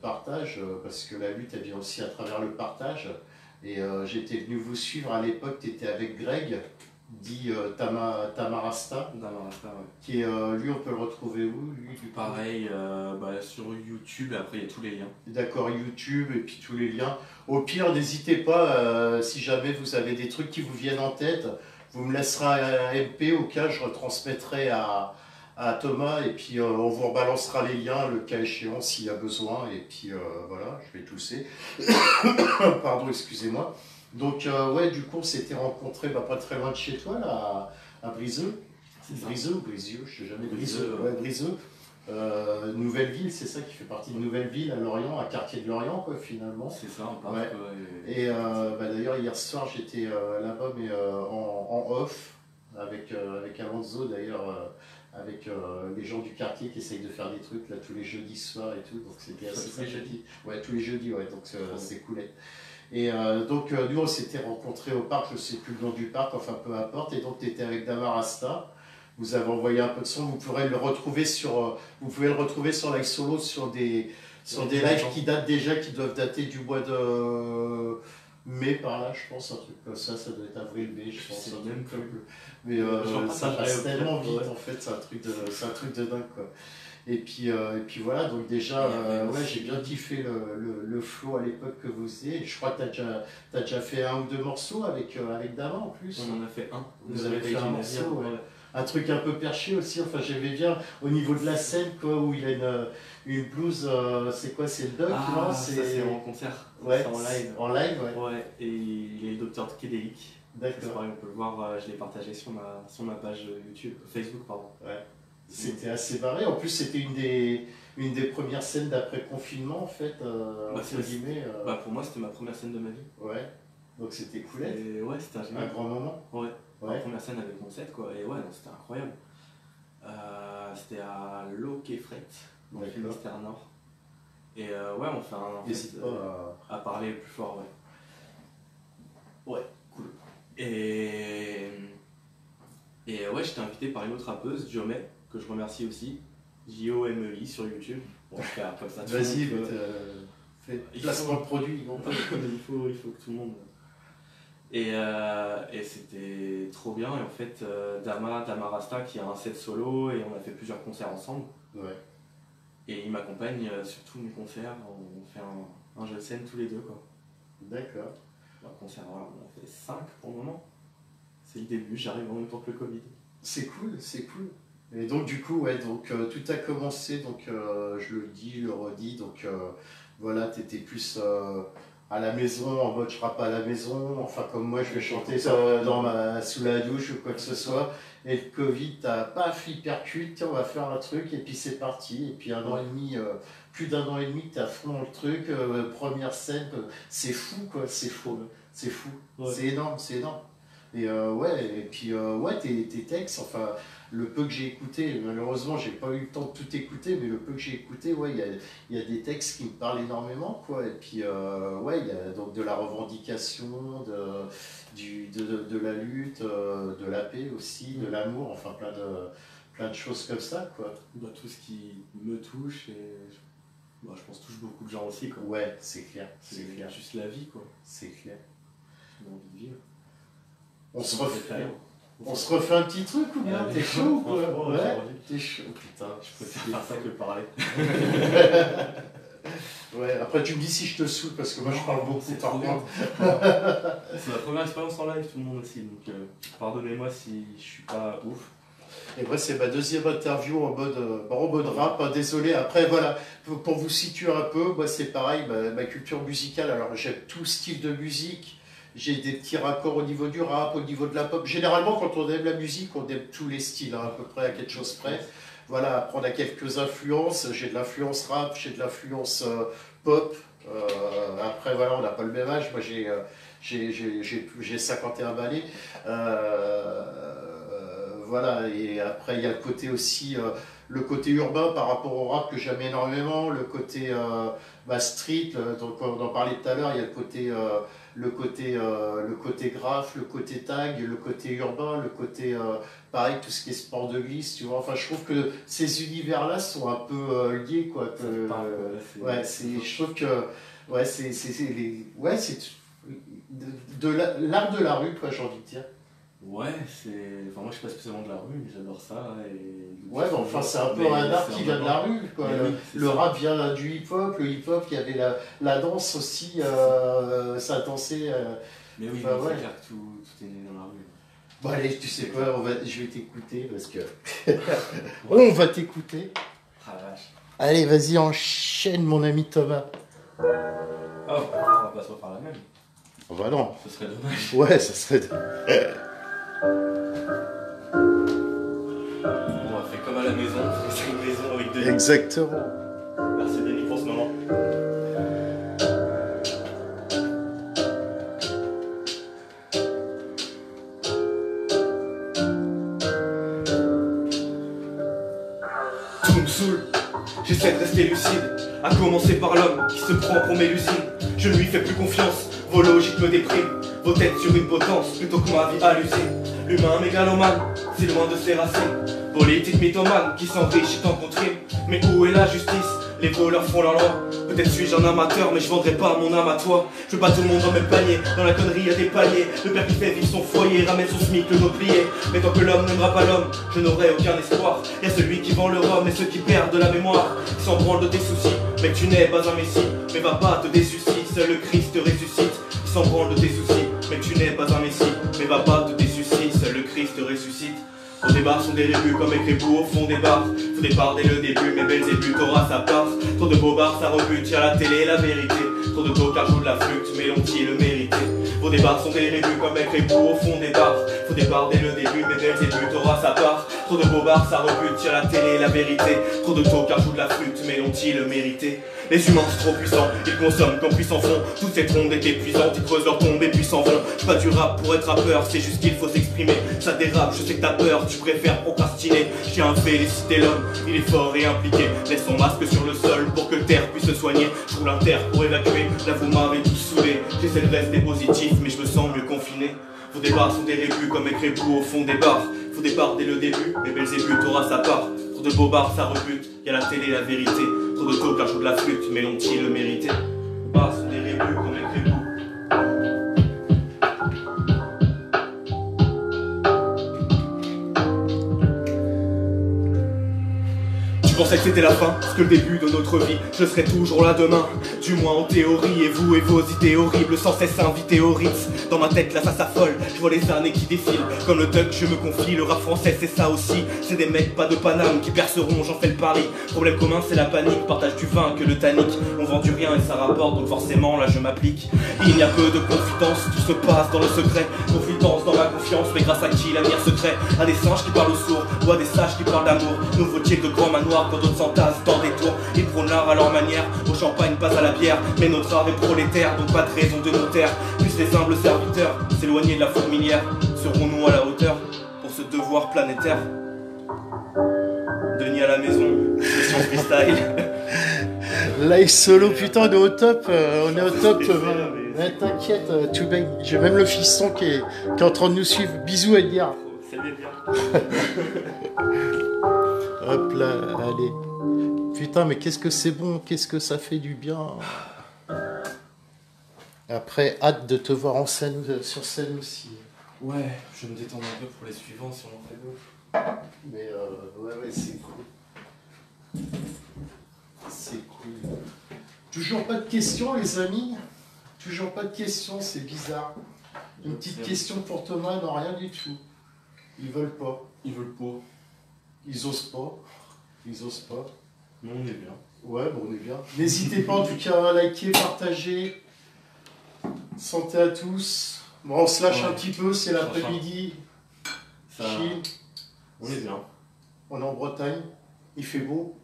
[SPEAKER 1] partage, parce que la lutte, elle vient aussi à travers le partage. Et j'étais venu vous suivre à l'époque, tu étais avec Greg, dit Tamarasta,
[SPEAKER 2] ouais.
[SPEAKER 1] qui est, lui, on peut le retrouver où lui,
[SPEAKER 2] Pareil, sur YouTube, et après il y a tous les liens.
[SPEAKER 1] D'accord, YouTube et puis tous les liens. Au pire, n'hésitez pas, si jamais vous avez des trucs qui vous viennent en tête, vous me laisserez un MP, au cas je retransmettrai à Thomas et puis on vous rebalancera les liens le cas échéant s'il y a besoin. Et puis voilà, je vais tousser. Pardon, excusez-moi. Donc ouais, du coup on s'était rencontrés pas très loin de chez toi, là, à Briseux. Briseux ou Brisieux, je sais jamais. Briseux, ouais, Briseux. Nouvelle-Ville, c'est ça qui fait partie de Nouvelle-Ville à Lorient, à Quartier de Lorient, quoi, finalement.
[SPEAKER 2] C'est ça, on parle.
[SPEAKER 1] Ouais. Et d'ailleurs, hier soir, j'étais là-bas, mais en off, avec Alonso, d'ailleurs, avec les gens du quartier qui essayent de faire des trucs là tous les jeudis soirs et tout. Donc c'était assez sympathique. Ouais, tous les jeudis, ouais, donc c'est cool. Et donc, nous, on s'était rencontrés au parc, je ne sais plus le nom du parc, enfin peu importe. Et donc, tu étais avec Damarasta. Vous avez envoyé un peu de son, vous pouvez le retrouver sur Live Solo sur des lives qui datent déjà, qui doivent dater du mois de mai par là, je pense, un truc comme ça doit être avril-mai, je pense.
[SPEAKER 2] Même comme...
[SPEAKER 1] Mais ça passe tellement vite en fait, c'est un truc de dingue quoi. Et puis voilà, donc déjà, ouais, j'ai bien kiffé le flow à l'époque que vous faisiez. Je crois que tu as déjà fait un ou deux morceaux avec Dama en plus.
[SPEAKER 2] On en a fait un.
[SPEAKER 1] Vous avez fait un morceau, ouais. Un truc un peu perché aussi, enfin j'aimais bien au niveau de la scène quoi, où il a une blouse, c'est quoi, c'est le doc, non?
[SPEAKER 2] C'est en concert,
[SPEAKER 1] ouais,
[SPEAKER 2] c'est en live.
[SPEAKER 1] En live, ouais.
[SPEAKER 2] Ouais, et il est le docteur Kédéic.
[SPEAKER 1] D'accord.
[SPEAKER 2] C'est pareil, on peut le voir, je l'ai partagé sur ma page YouTube, Facebook, pardon.
[SPEAKER 1] Ouais. C'était assez barré. En plus, c'était une des premières scènes d'après-confinement, en fait, entre guillemets.
[SPEAKER 2] Pour moi, c'était ma première scène de ma vie.
[SPEAKER 1] Ouais. Donc c'était coolette.
[SPEAKER 2] Ouais, c'était
[SPEAKER 1] un grand moment.
[SPEAKER 2] Ouais.
[SPEAKER 1] Ouais.
[SPEAKER 2] La première scène avec mon set, quoi. Et ouais, c'était incroyable. C'était à Loquet-Fret, dans le Finistère Nord. Et ouais, on fait
[SPEAKER 1] N'hésite pas
[SPEAKER 2] à parler plus fort, ouais. Ouais, cool. Et ouais, j'étais invité par une autre rappeuse, Jomé, que je remercie aussi. Jomei sur YouTube. Bon, je fais comme ça.
[SPEAKER 1] Vas-y, fais placement de produit.
[SPEAKER 2] Il faut que tout le monde. Et c'était trop bien. Et en fait, Dama Rasta qui a un set solo et on a fait plusieurs concerts ensemble.
[SPEAKER 1] Ouais.
[SPEAKER 2] Et il m'accompagne sur tous mes concerts. On fait un jeu de scène tous les deux, quoi.
[SPEAKER 1] D'accord.
[SPEAKER 2] Un concert, voilà, on a fait 5 pour le moment. C'est le début, j'arrive en même temps que le Covid.
[SPEAKER 1] C'est cool, c'est cool. Et donc du coup, ouais, donc tout a commencé, donc je le dis, je le redis, donc voilà, t'étais plus à la maison, en mode je rappe à la maison, enfin comme moi je vais chanter sous la douche ou quoi que ce soit, et le Covid, t'as paf, hypercute, tiens on va faire un truc, et puis c'est parti, et puis un an et demi, plus d'un an et demi, t'es à fond dans le truc, première scène, c'est fou quoi, c'est fou, ouais. C'est énorme, c'est énorme. Et ouais, et puis ouais, tes textes, enfin, le peu que j'ai écouté, malheureusement, j'ai pas eu le temps de tout écouter, mais le peu que j'ai écouté, ouais, il y a des textes qui me parlent énormément, quoi. Et puis, ouais, il y a donc de la revendication, de la lutte, de la paix aussi, de l'amour, enfin, plein de choses comme ça, quoi.
[SPEAKER 2] Tout ce qui me touche et je pense touche beaucoup de gens aussi, quoi.
[SPEAKER 1] Ouais, c'est clair.
[SPEAKER 2] C'est clair. Juste la vie, quoi.
[SPEAKER 1] C'est clair.
[SPEAKER 2] J'ai envie de vivre.
[SPEAKER 1] On se refait un petit truc ou bien t'es chaud ou quoi? Ouais, t'es chaud, putain.
[SPEAKER 2] Je préfère faire ça que parler.
[SPEAKER 1] Ouais, après tu me dis si je te saoule parce que moi je parle beaucoup par contre.
[SPEAKER 2] C'est ma première expérience en live, tout le monde aussi, donc pardonnez-moi si je suis pas ouf.
[SPEAKER 1] Et moi c'est ma deuxième interview en mode rap, désolé. Après voilà, pour vous situer un peu, moi c'est pareil, ma culture musicale, alors j'aime tout style de musique. J'ai des petits raccords au niveau du rap, au niveau de la pop. Généralement, quand on aime la musique, on aime tous les styles, hein, à peu près à quelque chose près. Voilà, après on a quelques influences. J'ai de l'influence rap, j'ai de l'influence pop. Après, voilà, on n'a pas le même âge. Moi, j'ai 51 balais. Voilà, et après, il y a le côté aussi, le côté urbain par rapport au rap que j'aime énormément. Le côté street, donc on en parlait tout à l'heure, il y a le côté graphe, le côté tag, le côté urbain, le côté pareil, tout ce qui est sport de glisse, tu vois. Enfin, je trouve que ces univers-là sont un peu liés, quoi. Je trouve que ouais, c'est de l'art de la rue, quoi, j'ai envie de dire.
[SPEAKER 2] Ouais, enfin, moi je suis pas spécialement de la rue, mais j'adore ça.
[SPEAKER 1] Ouais, mais enfin c'est un peu un art qui vient de la rue, quoi. Le rap vient du hip-hop, le hip-hop, il y avait la danse aussi, ça dansait.
[SPEAKER 2] Mais oui,
[SPEAKER 1] enfin,
[SPEAKER 2] c'est clair que tout est né dans la rue.
[SPEAKER 1] Bon allez, tu sais quoi, je vais t'écouter parce que... on va t'écouter.
[SPEAKER 2] Ah la vache.
[SPEAKER 1] Allez, vas-y, enchaîne mon ami Thomas.
[SPEAKER 2] Oh, on va pas se refaire la même.
[SPEAKER 1] Oh bah non.
[SPEAKER 2] Ce serait dommage.
[SPEAKER 1] Ouais, ça serait dommage.
[SPEAKER 2] On a fait comme à la maison, c'est une maison avec deux.
[SPEAKER 1] Exactement.
[SPEAKER 2] Merci Denis pour ce moment. Tout me saoule, j'essaie de rester lucide. À commencer par l'homme qui se prend pour Mélusine. Je ne lui fais plus confiance, vos logiques me dépriment. Vos têtes sur une potence plutôt que ma vie hallucine. L'humain mégalomane, si loin de ses racines. Politique mythomane qui s'enrichit en contre-rime. Mais où est la justice? Les voleurs font la loi. Peut-être suis-je un amateur, mais je vendrai pas mon âme à toi. Je veux pas tout le monde dans mes paniers, dans la connerie y'a des paliers. Le père qui fait vivre son foyer, ramène son SMIC, le dos plié. Mais tant que l'homme n'aimera pas l'homme, je n'aurai aucun espoir. Y'a celui qui vend le rhum et ceux qui perdent de la mémoire. Qui s'en branlent de tes soucis, mais tu n'es pas un messie. Mais va pas te désucider, seul le Christ te ressuscite. Qui s'en branlent de tes soucis, mais tu n'es pas un messie. Mais va pas te désucider, seul le Christ te ressuscite. Au départ sont des rébus comme écrit au fond des bars. Faut départ dès le début, mais Belzébuth aura sa part. Trop de bobards, ça rebute, y'a la télé, la vérité. Trop de tocards jouent de la flûte, mais l'ont-ils le mérité? Vos débats sont des rébus comme avec les bouts au fond des bars. Faut des bars dès le début, mais dès le début t'auras sa part. Trop de bobards, ça rebute, y'a la télé, la vérité. Trop de tocards jouent de la flûte, mais l'ont-ils le mérité? Les humains sont trop puissants, ils consomment comme puissants font. Toutes ces trondes étaient épuisantes, ils creusent leur tombe et puis s'en vont. J'suis pas du rap pour être rappeur, c'est juste qu'il faut s'exprimer. Ça dérape, je sais que t'as peur, tu préfères procrastiner. J'tiens à féliciter l'homme, il est fort et impliqué. Laisse son masque sur le sol pour que terre puisse se soigner. J'roule un terre pour évacuer, là vous m'avez tous saoulé. J'essaie de rester positif, mais je me sens mieux confiné. Vos débats sont des rébus comme avec les bouts au fond des bars. Faut des bars dès le début, mais Belzébuth t'aura sa part. Trop de bobards, ça rebute, y'a la télé, la vérité. Trop de tocards jouent de la flûte, mais l'ont-ils le mérité? Vos bars sont des rébus comme avec les bouts. Je pensais que c'était la fin, parce que le début de notre vie, je serai toujours là demain. Du moins en théorie, et vous et vos idées horribles, sans cesse invités au Ritz. Dans ma tête là ça s'affole, je vois les années qui défilent. Comme le duck je me confie, le rap français c'est ça aussi. C'est des mecs pas de Paname qui perceront, j'en fais le pari. Problème commun c'est la panique, partage du vin que le tannique. On vend du rien et ça rapporte, donc forcément là je m'applique. Il y a peu de confidence, tout se passe dans le secret. Confidence dans la confiance, mais grâce à qui l'avenir secret? À des singes qui parlent aux sourds, ou à des sages qui parlent d'amour. Nouveauté de grands manoirs quand d'autres s'entassent dans des tours. Ils prônent l'art à leur manière, au champagne pas à la bière. Mais notre art est prolétaire, donc pas de raison de nous taire. Plus les humbles serviteurs, s'éloigner de la fourmilière. Serons-nous à la hauteur pour ce devoir planétaire? Denis à la maison, session freestyle.
[SPEAKER 1] Live solo, putain, on est au top, on est au top. Ouais, t'inquiète, tout bien. J'ai même le fiston qui est en train de nous suivre. Bisous Edgar.
[SPEAKER 2] Salut bien.
[SPEAKER 1] Hop là, allez. Putain, mais qu'est-ce que c'est bon, qu'est-ce que ça fait du bien. Après, hâte de te voir en scène, sur scène aussi.
[SPEAKER 2] Ouais, je vais me détendre un peu pour les suivants si on en fait d'autres.
[SPEAKER 1] Mais ouais, c'est cool. C'est cool. Toujours pas de questions, les amis? Toujours pas de questions, c'est bizarre. Une petite question pour Thomas, non, rien du tout. Ils veulent pas.
[SPEAKER 2] Ils veulent pas.
[SPEAKER 1] Ils osent pas. Ils osent pas.
[SPEAKER 2] Mais on est bien.
[SPEAKER 1] Ouais, bon, on est bien. N'hésitez pas en tout cas à liker, partager. Santé à tous. Bon, on se lâche un petit peu, c'est l'après-midi.
[SPEAKER 2] Ça... On est bien.
[SPEAKER 1] On est en Bretagne. Il fait beau.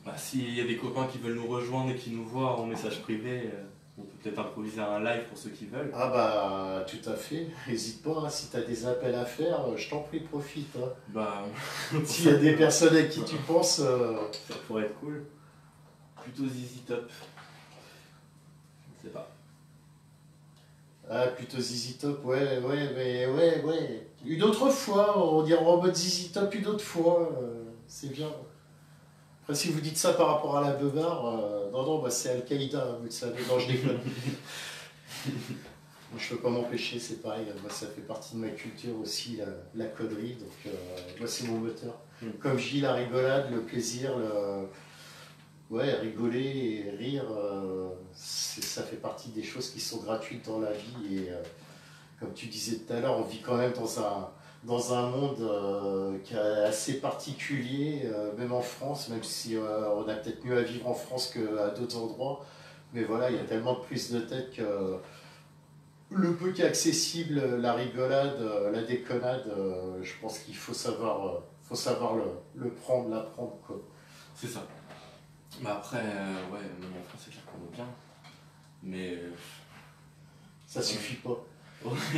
[SPEAKER 2] Bah, s'il y a des copains qui veulent nous rejoindre et qui nous voient en message privé, on peut peut-être improviser un live pour ceux qui veulent.
[SPEAKER 1] Ah bah, tout à fait. N'hésite pas, hein, si tu as des appels à faire, je t'en prie, profite. Hein.
[SPEAKER 2] Bah,
[SPEAKER 1] s'il y a des personnes à qui tu penses...
[SPEAKER 2] Ça pourrait être cool. Plutôt ZZ Top. Je sais pas.
[SPEAKER 1] Ah, plutôt ZZ Top, ouais. Une autre fois, on dirait en mode ZZ Top une autre fois, c'est bien. Après, si vous dites ça par rapport à la beubare, non, bah, c'est Al-Qaïda, hein, vous le savez, non, je déconne. Je peux pas m'empêcher, c'est pareil, moi, ça fait partie de ma culture aussi, la connerie, donc moi c'est mon moteur. Comme je dis, la rigolade, le plaisir, ouais, rigoler et rire, ça fait partie des choses qui sont gratuites dans la vie, et comme tu disais tout à l'heure, on vit quand même dans un monde qui est assez particulier, même en France, même si on a peut-être mieux à vivre en France qu'à d'autres endroits. Mais voilà, il y a tellement de prise de tête que le peu qui est accessible, la rigolade, la déconnade, je pense qu'il faut savoir le prendre, l'apprendre, quoi.
[SPEAKER 2] C'est ça. Bah après, ouais, même en France, c'est clair qu'on est bien. Mais...
[SPEAKER 1] ça suffit pas.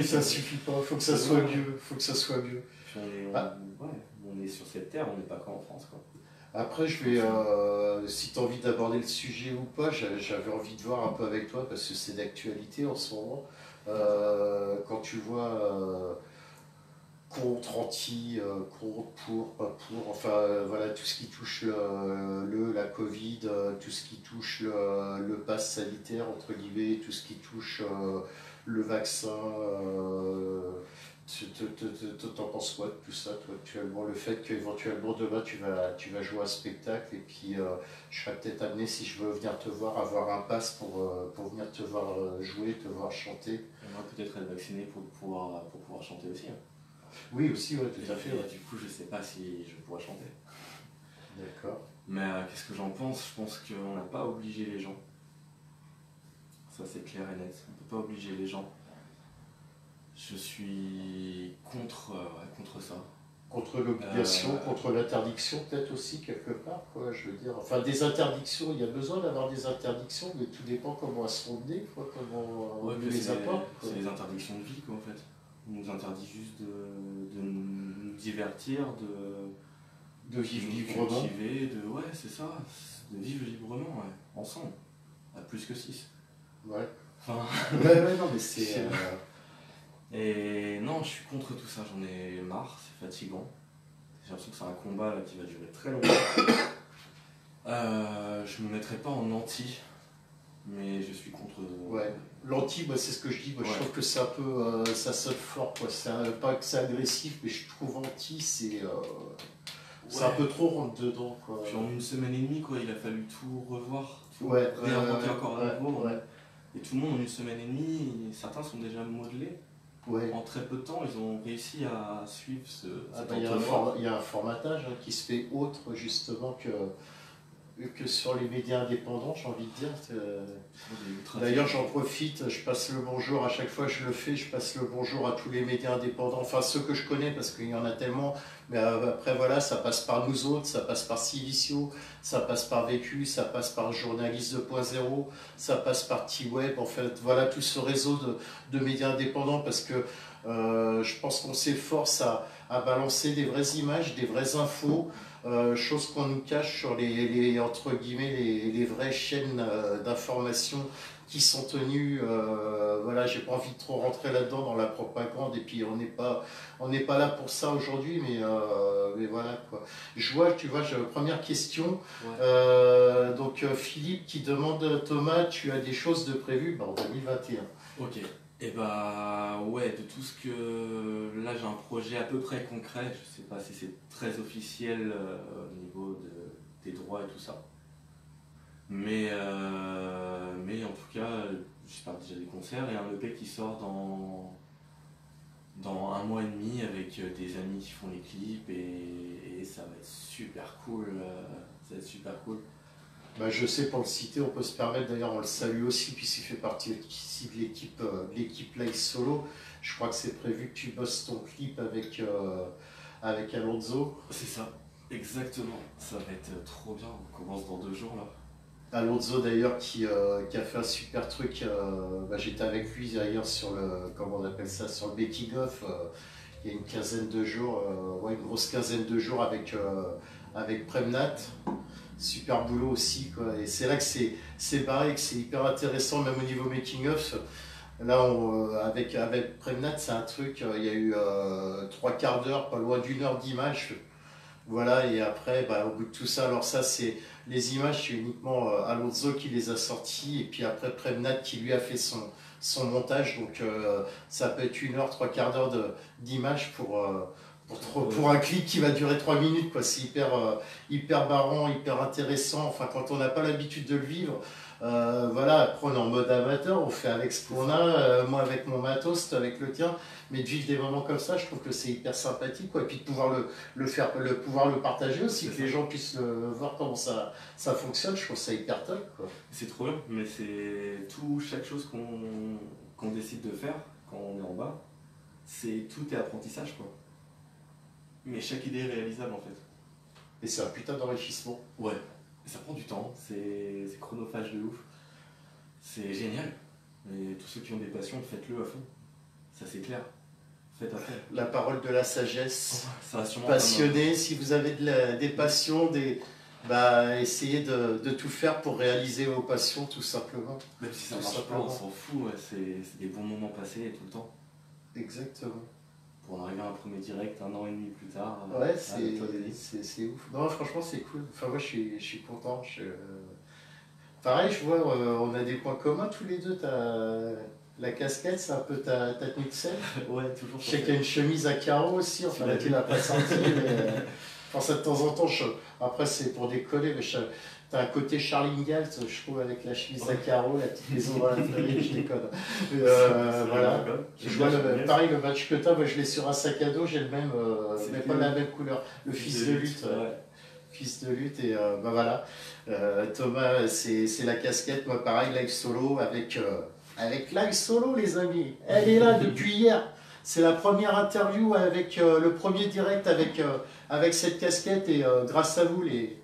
[SPEAKER 1] Ça suffit pas, faut que ça soit mieux, faut que ça soit mieux.
[SPEAKER 2] Puis on est sur cette terre, on n'est pas qu'en France, quoi.
[SPEAKER 1] Après, je vais, si tu as envie d'aborder le sujet ou pas, j'avais envie de voir un peu avec toi, parce que c'est d'actualité en ce moment. Quand tu vois contre, anti, contre, pour, pas pour, enfin voilà, tout ce qui touche la Covid, tout ce qui touche le pass sanitaire, entre guillemets, tout ce qui touche le vaccin, t'en penses quoi de tout ça, toi, actuellement? Le fait qu'éventuellement demain tu vas jouer un spectacle, et puis je serais peut-être amené, si je veux venir te voir, avoir un pass pour venir te voir jouer, te voir chanter.
[SPEAKER 2] On va peut-être être vacciné pour pouvoir chanter aussi. Hein.
[SPEAKER 1] Oui, aussi, ouais, tout à fait. Ouais.
[SPEAKER 2] Du coup, je sais pas si je pourrais chanter.
[SPEAKER 1] D'accord.
[SPEAKER 2] Mais qu'est-ce que j'en pense? Je pense qu'on n'a pas obligé les gens. ça c'est clair et net. On ne peut pas obliger les gens. Je suis contre ça.
[SPEAKER 1] Contre l'obligation, contre l'interdiction peut-être aussi quelque part, quoi, je veux dire. Enfin, des interdictions, il y a besoin d'avoir des interdictions, mais tout dépend comment elles seront menées, quoi, comment on les apporte.
[SPEAKER 2] C'est les interdictions de vie, quoi, en fait. On nous interdit juste de nous divertir,
[SPEAKER 1] de vivre
[SPEAKER 2] nous
[SPEAKER 1] librement.
[SPEAKER 2] cultiver, ouais, c'est ça, de vivre librement, ouais, ensemble, à plus que 6.
[SPEAKER 1] Ouais.
[SPEAKER 2] Enfin,
[SPEAKER 1] Ouais, non, mais c'est...
[SPEAKER 2] Et non, je suis contre tout ça, j'en ai marre, c'est fatigant. J'ai l'impression que c'est un combat là, qui va durer très longtemps. Je me mettrai pas en anti, mais je suis contre.
[SPEAKER 1] Ouais, l'anti, bah, c'est ce que je dis, moi, je trouve que c'est un peu. Ça sonne fort, quoi. Pas que c'est agressif, mais je trouve anti, c'est un peu trop rentre dedans, quoi.
[SPEAKER 2] Puis en une semaine et demie, quoi, il a fallu tout revoir, tout
[SPEAKER 1] Ouais,
[SPEAKER 2] réinventer encore à nouveau.
[SPEAKER 1] ouais.
[SPEAKER 2] Et tout le monde en une semaine et demie, certains sont déjà modelés.
[SPEAKER 1] Ouais.
[SPEAKER 2] En très peu de temps, ils ont réussi à suivre ce.
[SPEAKER 1] Il y a un formatage qui se fait autre justement que sur les médias indépendants, j'ai envie de dire. D'ailleurs, j'en profite, je passe le bonjour, à chaque fois que je le fais, je passe le bonjour à tous les médias indépendants, enfin ceux que je connais parce qu'il y en a tellement, mais après voilà, ça passe par nous autres, ça passe par Silicio, ça passe par Vécu, ça passe par Journaliste 2.0, ça passe par T-Web, en fait, voilà tout ce réseau de médias indépendants parce que je pense qu'on s'efforce à balancer des vraies images, des vraies infos, chose qu'on nous cache sur entre guillemets, les vraies chaînes d'information qui sont tenues. Voilà, j'ai pas envie de trop rentrer là-dedans dans la propagande, et puis on n'est pas là pour ça aujourd'hui, mais voilà quoi. Je vois, tu vois, première question.
[SPEAKER 2] Ouais.
[SPEAKER 1] Donc Philippe qui demande Thomas, tu as des choses de prévues en 2021?
[SPEAKER 2] Ok. Et bah ouais, de tout ce que... Là j'ai un projet à peu près concret, je sais pas si c'est très officiel au niveau des droits et tout ça. Mais en tout cas, j'espère déjà des concerts et un EP qui sort dans un mois et demi avec des amis qui font les clips et ça va être super cool. Ça va être super cool.
[SPEAKER 1] Bah, je sais, pour le citer, on peut se permettre, d'ailleurs on le salue aussi puisqu'il fait partie ici de l'équipe Live Solo. Je crois que c'est prévu que tu bosses ton clip avec Alonso.
[SPEAKER 2] C'est ça, exactement. Ça va être trop bien, on commence dans 2 jours là.
[SPEAKER 1] Alonso d'ailleurs qui a fait un super truc, j'étais avec lui d'ailleurs sur comment on appelle ça, sur le making of, il y a une quinzaine de jours, une grosse quinzaine de jours avec Premnat. Super boulot aussi, quoi. Et c'est là que c'est pareil, que c'est hyper intéressant, même au niveau making-of. Là, avec Premnat, c'est un truc, il y a eu 3/4 d'heure, pas loin d'1 heure d'image. Voilà, et après, au bout de tout ça, alors ça, c'est les images, c'est uniquement Alonso qui les a sorties, et puis après Premnat qui lui a fait son montage. Donc ça peut être 1 heure, 3/4 d'heure d'images pour un clip qui va durer 3 minutes, quoi. C'est hyper marrant, hyper intéressant. Enfin, quand on n'a pas l'habitude de le vivre, voilà, après on est en mode amateur, on fait avec ce qu'on a, moi avec mon matos, toi avec le tien, mais de vivre des moments comme ça, je trouve que c'est hyper sympathique, quoi. Et puis de pouvoir pouvoir le partager aussi, que les gens puissent voir comment ça fonctionne, je trouve ça hyper top, quoi.
[SPEAKER 2] C'est trop bien, mais c'est chaque chose qu'on décide de faire quand on est en bas, tout est apprentissage, quoi. Mais chaque idée est réalisable en fait.
[SPEAKER 1] Et c'est un putain d'enrichissement.
[SPEAKER 2] Ouais, et ça prend du temps, c'est chronophage de ouf. C'est génial. Et tous ceux qui ont des passions, faites-le à fond. Ça c'est clair. Faites à fond.
[SPEAKER 1] La parole de la sagesse.
[SPEAKER 2] Ça va sûrement
[SPEAKER 1] passionné, si vous avez des passions, essayez de tout faire pour réaliser vos passions, tout simplement.
[SPEAKER 2] Même si ça marche pas, on s'en fout. Ouais. C'est des bons moments passés tout le temps.
[SPEAKER 1] Exactement.
[SPEAKER 2] Pour en arriver à un premier direct 1 an et demi plus tard.
[SPEAKER 1] Ouais, c'est ouf. Non, franchement, c'est cool. Enfin, moi, je suis content. Pareil, je vois, on a des points communs tous les deux. La casquette, c'est un peu ta tenue de scène.
[SPEAKER 2] Ouais, toujours.
[SPEAKER 1] Je sais qu'il y a une chemise à carreaux aussi. Enfin, là, tu l'as pas senti. Mais, enfin, ça, de temps en temps, après, c'est pour décoller. Mais t'as un côté Charlie Ingalls, je trouve, avec la chemise à carreaux, la petite maison dans la famille, je déconne. Voilà. Je vois pareil, le match que t'as, moi je l'ai sur un sac à dos, j'ai le même, mais pas la même couleur. Le fils de lutte. piste de lutte et bah voilà. Thomas, c'est la casquette, moi pareil, live solo avec live solo les amis. Elle est là depuis hier. C'est la première interview avec le premier direct avec cette casquette et grâce à vous les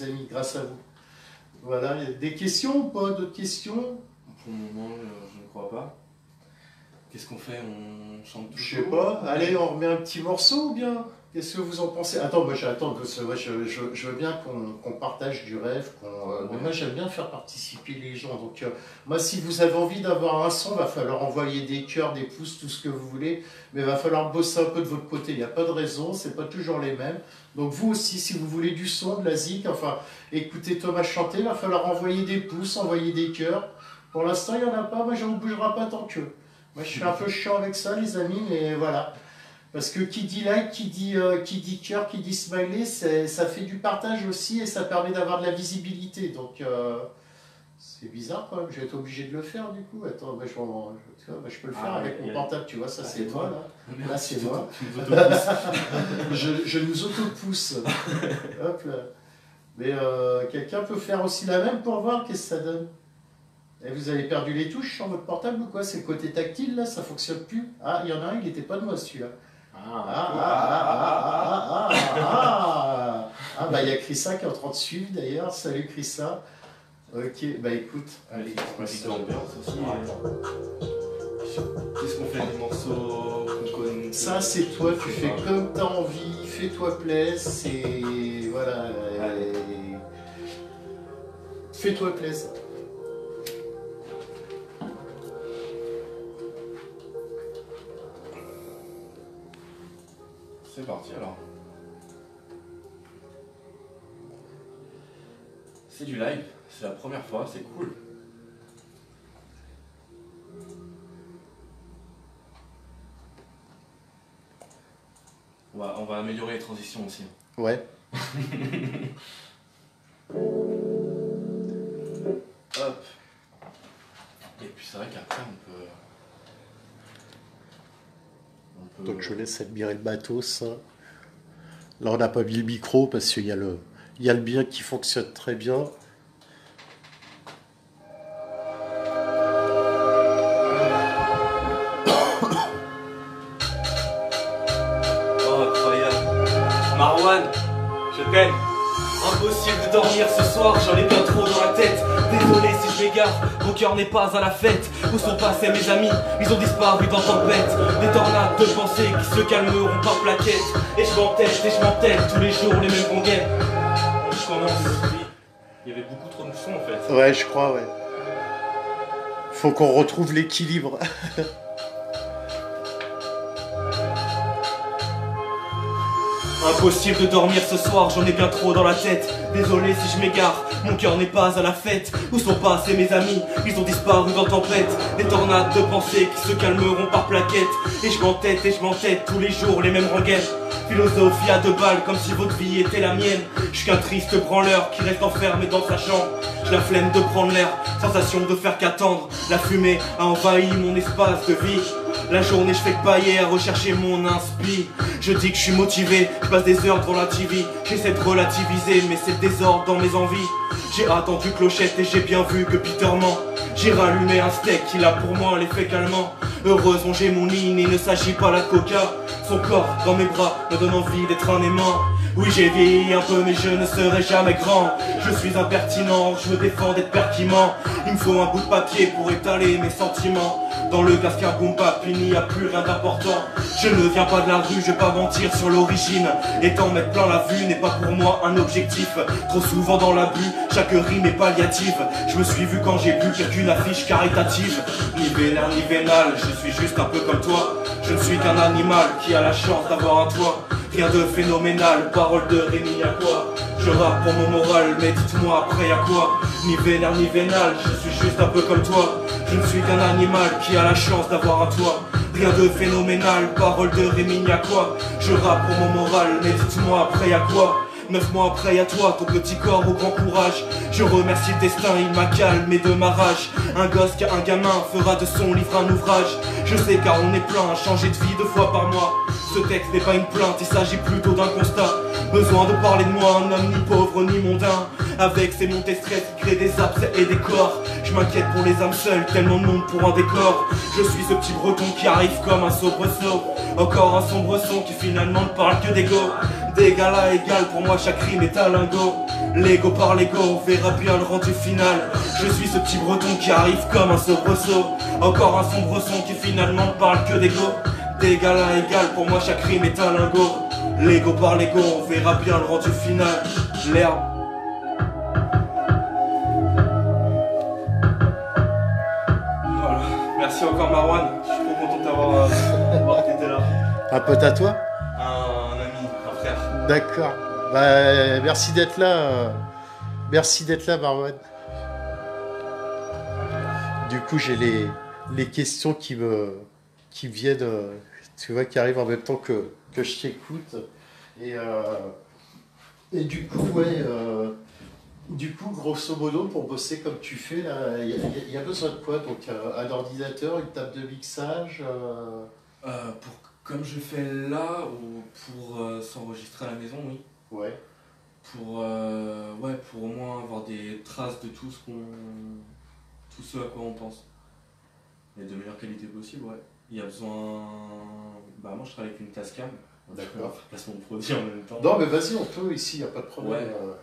[SPEAKER 1] amis, grâce à vous. Voilà, des questions ou pas? D'autres questions?
[SPEAKER 2] Pour le moment, je ne crois pas. Qu'est-ce qu'on fait? On chante tout?
[SPEAKER 1] Je sais pas. Allez, on remet un petit morceau ou bien? Qu'est-ce que vous en pensez? Attends, moi je veux bien qu'on partage du rêve.
[SPEAKER 2] Ouais.
[SPEAKER 1] Moi j'aime bien faire participer les gens. Donc moi si vous avez envie d'avoir un son, va falloir envoyer des cœurs, des pouces, tout ce que vous voulez. Mais va falloir bosser un peu de votre côté. Il n'y a pas de raison, c'est pas toujours les mêmes. Donc vous aussi, si vous voulez du son, de la zik, enfin écoutez Thomas chanter, il va falloir envoyer des pouces, envoyer des cœurs. Pour l'instant il n'y en a pas, moi j'en bougera pas tant que. Moi je suis un peu chiant avec ça les amis, mais voilà. Parce que qui dit like, qui dit cœur, qui dit smiley, ça fait du partage aussi et ça permet d'avoir de la visibilité. Donc c'est bizarre quand même, je vais être obligé de le faire du coup. Attends, bah, je peux le faire avec mon portable, tu vois, ça c'est moi là. Là c'est moi. Je nous auto-pousse. Hop là. Mais quelqu'un peut faire aussi la même pour voir qu'est-ce que ça donne. Et vous avez perdu les touches sur votre portable ou quoi? C'est le côté tactile là, ça fonctionne plus. Ah, il y en a un, il n'était pas de moi celui-là. Bah il y a Chrissa qui est en train de suivre d'ailleurs. Salut Chrissa. Ok, bah écoute.
[SPEAKER 2] Allez, c'est l'ambiance aussi. Qu'est-ce qu'on fait des morceaux qu'on connaît?
[SPEAKER 1] Ça c'est toi, tu fais comme t'as envie, fais-toi plaisir, c'est. Voilà. Fais-toi plaisir.
[SPEAKER 2] C'est parti alors. C'est du live, c'est la première fois, c'est cool. On va améliorer les transitions aussi.
[SPEAKER 1] Ouais.
[SPEAKER 2] Hop. Et puis c'est vrai qu'après on peut...
[SPEAKER 1] Donc je laisse admirer le bateau, ça. Là on n'a pas mis le micro parce qu'il y a le bien qui fonctionne très bien.
[SPEAKER 2] Oh incroyable. Marwan, je t'aime. Impossible de dormir ce soir, j'en ai bien trop dans la tête. Désolé si je m'égare, mon cœur n'est pas à la fête. Où sont passés mes amis? Ils ont disparu dans tempête. Des tornades de pensées qui se calmeront par plaquettes. Et je m'entête, tous les jours les mêmes rengaines. Je commence. Il y avait beaucoup trop de sons en fait.
[SPEAKER 1] Ouais, je crois, ouais. Faut qu'on retrouve l'équilibre.
[SPEAKER 2] Impossible de dormir ce soir, j'en ai bien trop dans la tête. Désolé si je m'égare, mon cœur n'est pas à la fête. Où sont passés mes amis? Ils ont disparu dans tempête. Des tornades de pensées qui se calmeront par plaquettes. Et je m'entête, tous les jours les mêmes rengaines. Philosophie à 2 balles, comme si votre vie était la mienne. Je suis qu'un triste branleur qui reste enfermé dans sa chambre. J'ai la flemme de prendre l'air, sensation de faire qu'attendre. La fumée a envahi mon espace de vie. La journée je fais que pailler à rechercher mon inspi. Je dis que je suis motivé, je passe des heures devant la TV. J'essaie de relativiser mais c'est le désordre dans mes envies. J'ai attendu Clochette et j'ai bien vu que Peter ment. J'ai rallumé un steak, il a pour moi l'effet calmant. Heureusement j'ai mon ligne, il ne s'agit pas la coca. Son corps dans mes bras me donne envie d'être un aimant. Oui j'ai vieilli un peu mais je ne serai jamais grand. Je suis impertinent, je me défends d'être pertinent. Il me faut un bout de papier pour étaler mes sentiments. Dans le casque un boom bap, il n'y a plus rien d'important. Je ne viens pas de la rue, je vais pas mentir sur l'origine. Et t'en mettre plein la vue n'est pas pour moi un objectif. Trop souvent dans l'abus, chaque rime est palliative. Je me suis vu quand j'ai bu pire qu'une affiche caritative. Ni vénère ni vénal, je suis juste un peu comme toi. Je ne suis qu'un animal qui a la chance d'avoir un toit. Rien de phénoménal, parole de Rémi à quoi? Je rappe pour mon moral, mais dites-moi après y'a quoi? Ni vénère ni vénal, je suis juste un peu comme toi. Je ne suis qu'un animal qui a la chance d'avoir un toit. Rien de phénoménal, parole de Rémi y'a quoi? Je rappe pour mon moral, mais dites-moi après y'a quoi? 9 mois après, à toi, ton petit corps au grand courage. Je remercie le destin, il m'a calmé de ma rage. Un gosse qu'un gamin fera de son livre un ouvrage. Je sais car on est plein à changer de vie 2 fois par mois. Ce texte n'est pas une plainte, il s'agit plutôt d'un constat. Besoin de parler de moi, un homme ni pauvre ni mondain. Avec ses montées stress qui créent des abcès et des corps. Je m'inquiète pour les âmes seules, tellement de monde pour un décor. Je suis ce petit breton qui arrive comme un soubresaut. Encore un sombre son qui finalement ne parle que d'ego. D'égal à égal, pour moi chaque rime est un lingot. L'ego par l'ego, on verra bien le rendu final. Je suis ce petit breton qui arrive comme un soubresaut. Encore un sombre son qui finalement ne parle que d'ego. D'égal à égal, pour moi chaque rime est un lingot. L'ego par l'ego, on verra bien le rendu final. L'herbe. Voilà. Merci encore Marwan. Je suis trop content d'avoir été là.
[SPEAKER 1] Un pote à toi?
[SPEAKER 2] Un ami, un frère.
[SPEAKER 1] D'accord. Bah, merci d'être là. Merci d'être là, Marwan. Du coup, j'ai les questions qui viennent, tu vois, qui arrivent en même temps que je t'écoute. Et du coup, ouais, du coup, grosso modo, pour bosser comme tu fais, là, il y a besoin de quoi? Donc, un ordinateur, une table de mixage
[SPEAKER 2] Comme je fais là, ou pour s'enregistrer à la maison, oui.
[SPEAKER 1] Ouais.
[SPEAKER 2] Pour au moins avoir des traces de tout ce à quoi on pense. Et de meilleure qualité possible, ouais. Il y a besoin... Bah moi je travaille avec une Tascam.
[SPEAKER 1] D'accord.
[SPEAKER 2] Faire placement de produit en même temps.
[SPEAKER 1] Non mais vas-y, on peut ici, il n'y a pas de problème.
[SPEAKER 2] Ouais.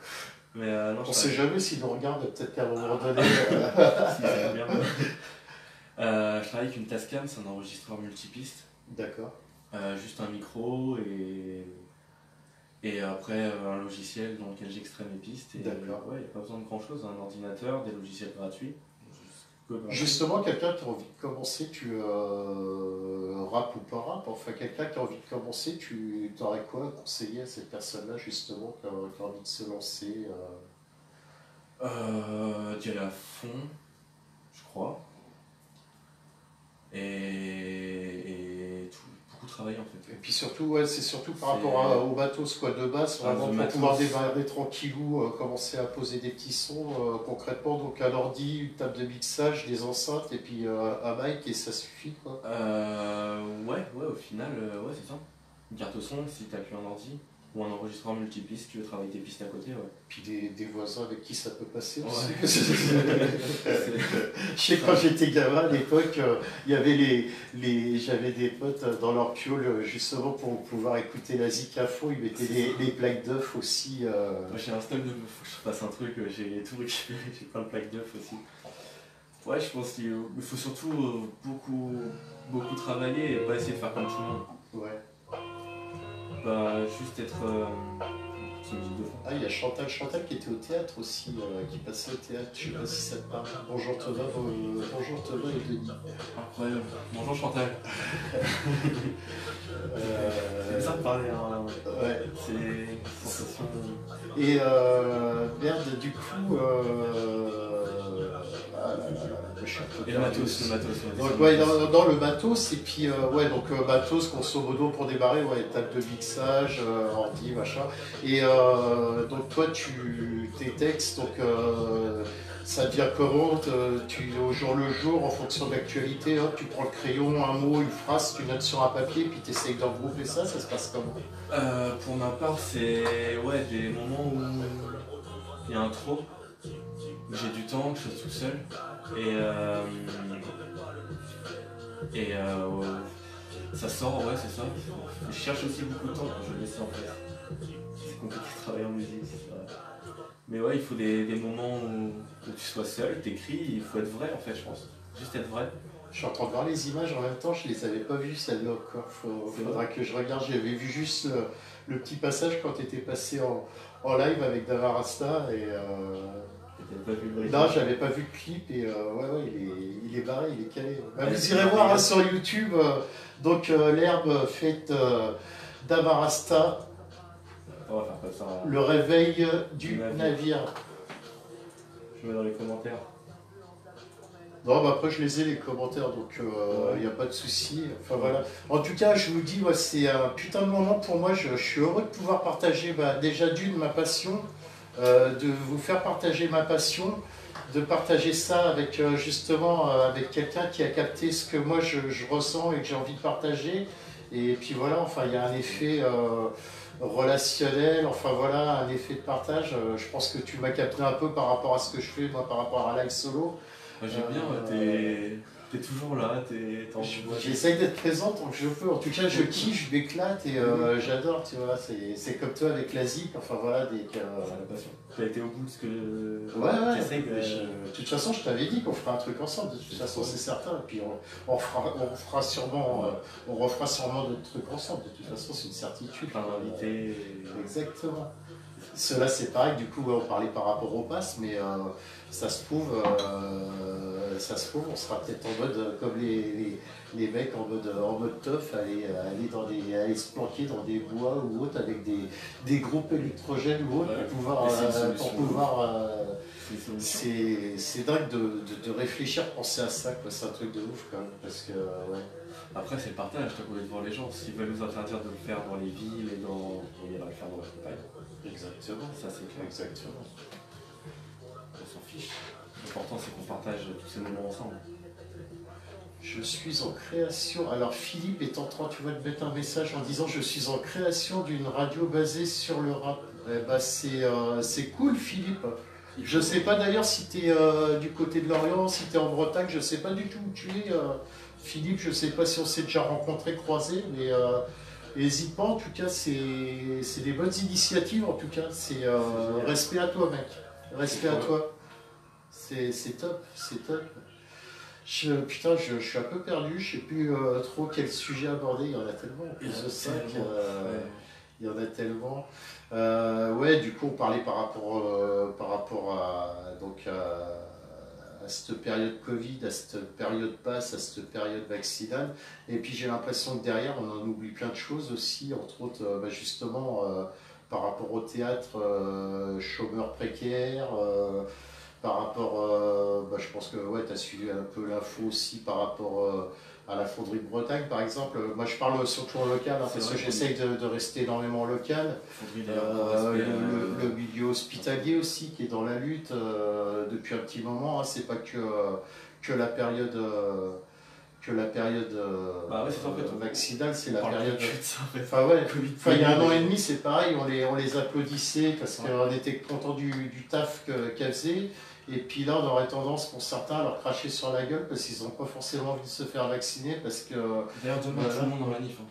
[SPEAKER 2] Mais non,
[SPEAKER 1] on sait jamais s'ils nous regardent, peut-être qu'à un moment donné...
[SPEAKER 2] Si, j'aime bien. Je travaille avec une Tascam, c'est un enregistreur multipiste.
[SPEAKER 1] D'accord.
[SPEAKER 2] Juste un micro et après un logiciel dans lequel j'extrais mes pistes.
[SPEAKER 1] D'accord.
[SPEAKER 2] Ouais, il n'y a pas besoin de grand chose, un ordinateur, des logiciels gratuits.
[SPEAKER 1] Justement, quelqu'un qui a envie de commencer, tu rap ou pas rap, enfin quelqu'un qui a envie de commencer, tu aurais quoi à conseiller à cette personne-là justement qui a envie de se lancer
[SPEAKER 2] D'y aller à fond, je crois. Et beaucoup travailler en fait.
[SPEAKER 1] Et puis surtout, ouais, c'est surtout par rapport au matos quoi, de base, vraiment pour pouvoir démarrer tranquillou, commencer à poser des petits sons concrètement, donc un ordi, une table de mixage, des enceintes et puis un mic et ça suffit quoi.
[SPEAKER 2] Ouais, au final, ouais c'est ça. Une carte son si t'as plus un ordi. Ou un enregistreur multipiste, tu veux travailler tes pistes à côté, ouais.
[SPEAKER 1] Puis des voisins avec qui ça peut passer aussi.
[SPEAKER 2] Ouais.
[SPEAKER 1] Je sais quand j'étais gamin à l'époque, il y avait j'avais des potes dans leur piole justement pour pouvoir écouter la zik à fond, ils mettaient les plaques d'œufs aussi.
[SPEAKER 2] Moi j'ai un stock de faut que je fasse un truc, j'ai tout récupéré, j'ai plein de plaques d'œufs aussi. Ouais, je pense qu'il faut surtout beaucoup travailler et pas essayer de faire comme tout le monde.
[SPEAKER 1] Ouais.
[SPEAKER 2] Bah, juste être petite musique de fond.
[SPEAKER 1] Ah, il y a Chantal qui était au théâtre aussi, qui passait au théâtre, je sais pas si ça te parle. Bonjour Thomas et Denis.
[SPEAKER 2] Incroyable. Bonjour Chantal. C'est bizarre de parler, hein.
[SPEAKER 1] Ouais.
[SPEAKER 2] C'est une sensation.
[SPEAKER 1] Et merde, du coup.
[SPEAKER 2] Et le matos.
[SPEAKER 1] Donc, ouais, dans le matos, et puis, ouais, donc matos, grosso modo, pour démarrer, ouais, table de mixage, ordi, machin. Et donc, toi, tes textes, donc, ça devient comment au jour le jour, en fonction de l'actualité, hop, tu prends le crayon, un mot, une phrase, tu notes sur un papier, puis tu essayes de regrouper ça se passe comment?
[SPEAKER 2] Pour ma part, c'est des moments où il y a un trop, où j'ai du temps, que je suis tout seul, ça sort, ouais, c'est ça. Je cherche aussi beaucoup de temps quand je laisse en fait. C'est compliqué de travailler en musique, c'est vrai. Mais ouais, il faut des moments où tu sois seul, t'écris, il faut être vrai en fait, je pense. Juste être vrai.
[SPEAKER 1] Je suis en train de voir les images en même temps, je les avais pas vues celles-là encore. Faudra que je regarde. J'avais vu juste le petit passage quand tu étais passé en live avec Davarasta et.
[SPEAKER 2] Pas vu le
[SPEAKER 1] non, j'avais pas vu le clip et ouais, il est barré, il est calé. Bah, vous irez voir hein, sur YouTube. Donc l'herbe faite Davarasta.
[SPEAKER 2] On va faire comme ça.
[SPEAKER 1] Le réveil du navire.
[SPEAKER 2] Je mets dans les commentaires.
[SPEAKER 1] Non, bah après je les ai les commentaires, donc il n'y a pas de souci. Enfin voilà. En tout cas, je vous dis, c'est un putain de moment pour moi. Je suis heureux de pouvoir partager déjà ma passion, de vous faire partager ma passion, de partager ça avec justement avec quelqu'un qui a capté ce que moi je ressens et que j'ai envie de partager. Et puis voilà, enfin il y a un effet. relationnel, enfin voilà, un effet de partage. Je pense que tu m'as capté un peu par rapport à ce que je fais, moi, par rapport à Live Solo.
[SPEAKER 2] Moi, j'aime bien, t'es toujours là,
[SPEAKER 1] J'essaye d'être présent tant que je peux. En tout cas, je kiffe, je m'éclate et j'adore, tu vois. C'est comme toi avec la ZIP, enfin voilà,
[SPEAKER 2] c'est la passion. Tu as été au bout de ce que
[SPEAKER 1] ouais,
[SPEAKER 2] t'essayes
[SPEAKER 1] de toute façon, je t'avais dit qu'on ferait un truc ensemble, de toute façon, c'est certain. Et puis on refera sûrement, on refera sûrement d'autres trucs ensemble, de toute façon, c'est une certitude.
[SPEAKER 2] Plein d'invités.
[SPEAKER 1] Exactement. Cela, c'est pareil, du coup, on parlait par rapport au pass, mais ça se trouve, on sera peut-être en mode, comme les mecs en mode teuf, aller se planquer dans des bois ou autres avec des groupes électrogènes ou autres pour pouvoir. C'est dingue de réfléchir, penser à ça, quoi. C'est un truc de ouf quand même, parce que ouais.
[SPEAKER 2] Après, c'est le partage, t'as qu'on est devant les gens. S'ils veulent nous interdire de le faire dans les villes et on ira le faire dans la campagne.
[SPEAKER 1] Exactement.
[SPEAKER 2] Ça, c'est clair.
[SPEAKER 1] Exactement.
[SPEAKER 2] On s'en fiche. L'important, c'est qu'on partage tous ces moments ensemble.
[SPEAKER 1] Je suis en création. Alors, Philippe est en train, tu vois, de mettre un message en disant je suis en création d'une radio basée sur le rap. Eh ben, c'est cool, Philippe. Je sais pas d'ailleurs si tu es du côté de l'Orient, si tu es en Bretagne, je sais pas du tout où tu es. Philippe, je sais pas si on s'est déjà rencontrés, croisés, mais n'hésite pas, en tout cas, c'est des bonnes initiatives, en tout cas. C'est respect à toi, mec. Respect à toi. C'est top, c'est top. Putain, je suis un peu perdu, je sais plus trop quel sujet aborder, il y en a tellement en plus de ça. Il y en a tellement. Ouais, du coup, on parlait par rapport à cette période Covid, à cette période passe, à cette période vaccinale. Et puis j'ai l'impression que derrière, on en oublie plein de choses aussi, entre autres, justement, par rapport au théâtre, chômeurs précaires. Par rapport, je pense que ouais, tu as suivi un peu l'info aussi par rapport à la fonderie de Bretagne, par exemple. Moi, je parle surtout en local, hein, parce que j'essaye de rester énormément local. Le milieu hospitalier aussi, qui est dans la lutte depuis un petit moment. Hein, c'est pas que la période. Vaccinale, c'est la période. Enfin, ouais, il y a un an et demi, c'est pareil, on les applaudissait parce qu'on était content du taf qu'elles faisaient. Et puis là, on aurait tendance pour certains à leur cracher sur la gueule parce qu'ils n'ont pas forcément envie de se faire vacciner.
[SPEAKER 2] D'ailleurs, demain, tout le monde en manif. Hein.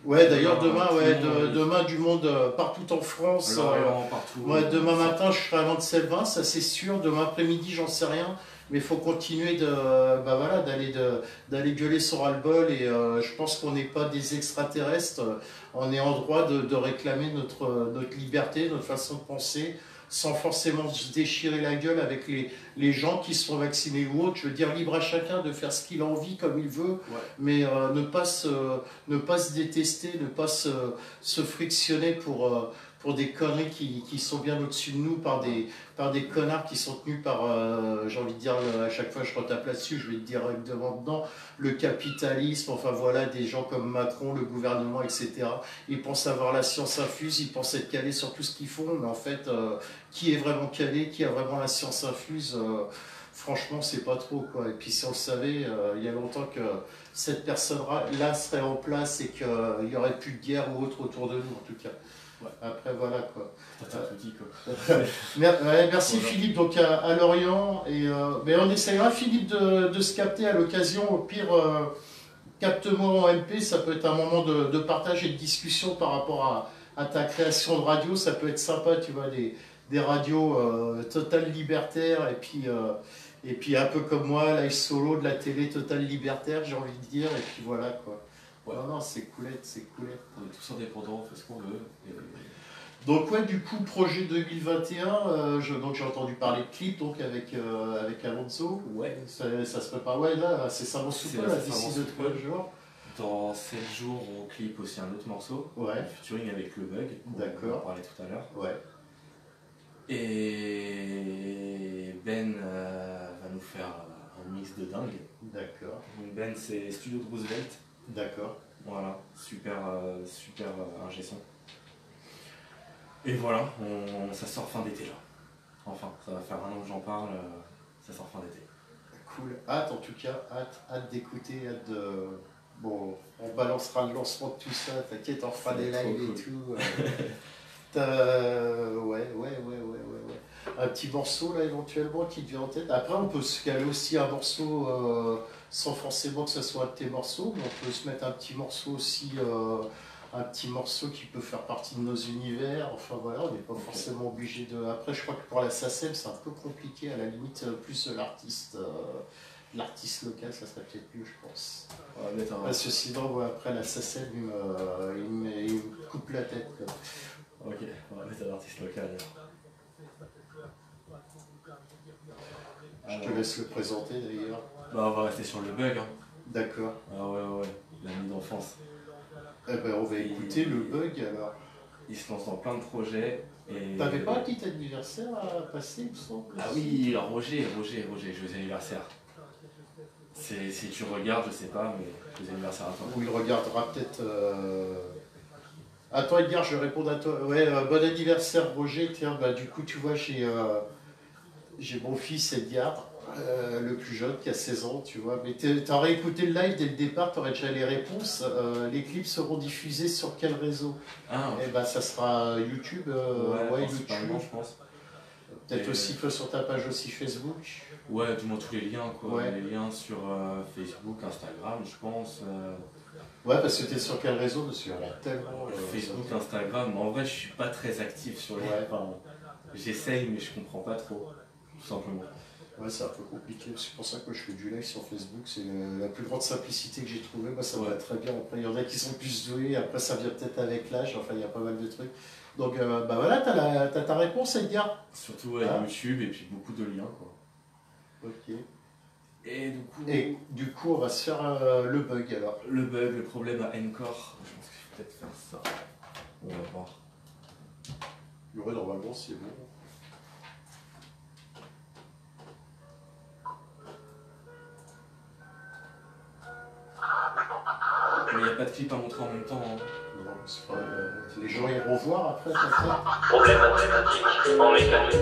[SPEAKER 1] Ouais, d'ailleurs, demain du monde partout en France.
[SPEAKER 2] Partout.
[SPEAKER 1] Moi, demain matin, je serai à Lens-Elvin, ça c'est sûr. Demain après-midi, j'en sais rien. Mais il faut continuer d'aller gueuler son ras-le-bol. Et je pense qu'on n'est pas des extraterrestres. On est en droit de réclamer notre liberté, notre façon de penser, sans forcément se déchirer la gueule avec les gens qui sont vaccinés ou autres. Je veux dire, libre à chacun de faire ce qu'il a envie, comme il veut, mais ne pas se détester, ne pas se frictionner pour des conneries qui sont bien au-dessus de nous, par des connards qui sont tenus par, j'ai envie de dire, à chaque fois je retape là-dessus, je vais te dire directement dedans, le capitalisme, enfin voilà, des gens comme Macron, le gouvernement, etc. Ils pensent avoir la science infuse, ils pensent être calés sur tout ce qu'ils font, mais en fait, qui est vraiment calé, qui a vraiment la science infuse, franchement, c'est pas trop, quoi. Et puis si on le savait, il y a longtemps que cette personne-là serait en place et qu'il n'y aurait plus de guerre ou autre autour de nous, en tout cas. Ouais. Après, voilà, quoi. Merci Philippe, donc à Lorient. Mais on essayera, Philippe, de se capter à l'occasion. Au pire, capte-moi en MP, ça peut être un moment de partage et de discussion par rapport à ta création de radio. Ça peut être sympa, tu vois, des radios totales libertaires et puis un peu comme moi, live solo de la télé totale libertaire, j'ai envie de dire. Et puis voilà, quoi. Ouais. Non, c'est coolette, c'est coolette.
[SPEAKER 2] On est tous indépendants, on fait ce qu'on veut.
[SPEAKER 1] Donc ouais, du coup, projet 2021, donc j'ai entendu parler de clip donc avec Alonso.
[SPEAKER 2] Ouais.
[SPEAKER 1] Ça se prépare, ouais, là, c'est ça mon souper, là, d'ici 2-3 jours.
[SPEAKER 2] Dans 7 jours, on clip aussi un autre morceau.
[SPEAKER 1] Ouais.
[SPEAKER 2] Featuring avec Le Bug.
[SPEAKER 1] D'accord.
[SPEAKER 2] On en parlait tout à l'heure.
[SPEAKER 1] Ouais.
[SPEAKER 2] Et Ben va nous faire un mix de dingue.
[SPEAKER 1] D'accord.
[SPEAKER 2] Donc Ben, c'est Studio de Roosevelt.
[SPEAKER 1] D'accord.
[SPEAKER 2] Voilà, super ingé son. Et voilà, ça sort fin d'été là. Enfin, ça va faire un an que j'en parle, ça sort fin d'été.
[SPEAKER 1] Cool. Hâte en tout cas, hâte d'écouter, hâte Bon, on balancera le lancement de tout ça, t'inquiète, on fera des lives
[SPEAKER 2] Trop
[SPEAKER 1] et tout. Ouais. Un petit morceau là éventuellement qui te vient en tête. Après, on peut se caler aussi un morceau sans forcément que ce soit un de tes morceaux, mais on peut se mettre un petit morceau aussi, un petit morceau qui peut faire partie de nos univers. Enfin voilà, on n'est pas forcément obligé de. Après, je crois que pour la SACEM, c'est un peu compliqué, à la limite, plus l'artiste local, ça serait peut-être mieux, je pense.
[SPEAKER 2] On va mettre un...
[SPEAKER 1] Parce que sinon, ouais, après la SACEM, il me coupe la tête, quoi.
[SPEAKER 2] Ok, on va mettre un artiste local alors.
[SPEAKER 1] Je te laisse le présenter d'ailleurs.
[SPEAKER 2] Bah, on va rester sur le bug. Hein.
[SPEAKER 1] D'accord.
[SPEAKER 2] Ah ouais, l'ami d'enfance.
[SPEAKER 1] Eh ben, on va écouter le bug alors.
[SPEAKER 2] Il se lance dans plein de projets. Et...
[SPEAKER 1] T'avais pas un petit anniversaire à passer, il me semble?
[SPEAKER 2] Ah oui, alors Roger, joyeux anniversaire. Si tu regardes, je sais pas, mais joyeux anniversaire à toi.
[SPEAKER 1] Ou il regardera peut-être. Attends, Edgar, je vais répondre à toi. Ouais, bon anniversaire, Roger. Tiens, bah, du coup, tu vois, j'ai mon fils Edgar, le plus jeune, qui a 16 ans, tu vois. Mais t'aurais écouté le live dès le départ, t'aurais déjà les réponses. Les clips seront diffusés sur quel réseau?
[SPEAKER 2] Ah,
[SPEAKER 1] Eh ben, ça sera YouTube.
[SPEAKER 2] ouais,
[SPEAKER 1] YouTube.
[SPEAKER 2] je pense.
[SPEAKER 1] Peut-être aussi sur ta page aussi Facebook.
[SPEAKER 2] Ouais, du moins tous les liens, quoi.
[SPEAKER 1] Ouais.
[SPEAKER 2] Les liens sur Facebook, Instagram, je pense.
[SPEAKER 1] Ouais, parce que t'es sur quel réseau, monsieur? Il y en a tellement.
[SPEAKER 2] Facebook, Instagram, mais en vrai, je suis pas très actif sur les.
[SPEAKER 1] Ouais.
[SPEAKER 2] Enfin, j'essaye, mais je comprends pas trop, tout simplement.
[SPEAKER 1] Ouais, c'est un peu compliqué, c'est pour ça que je fais du live sur Facebook, c'est la plus grande simplicité que j'ai trouvée. Moi, ça me va très bien. Après, il y en a qui sont plus doués, après, ça vient peut-être avec l'âge, enfin, il y a pas mal de trucs. Donc, bah voilà, t'as ta réponse, Edgar.
[SPEAKER 2] Surtout ouais, YouTube et puis beaucoup de liens, quoi.
[SPEAKER 1] Ok.
[SPEAKER 2] Et
[SPEAKER 1] du coup, on va se faire le bug alors.
[SPEAKER 2] Le bug, le problème à Encore, je pense qu'il faut peut-être faire ça. On va voir.
[SPEAKER 1] Ouais, normalement, c'est bon.
[SPEAKER 2] Mais il n'y a pas de clip à montrer en même temps. Hein.
[SPEAKER 1] Non, c'est pas, les gens iront voir après, ça fait.
[SPEAKER 3] Problème mathématique, en mécanique,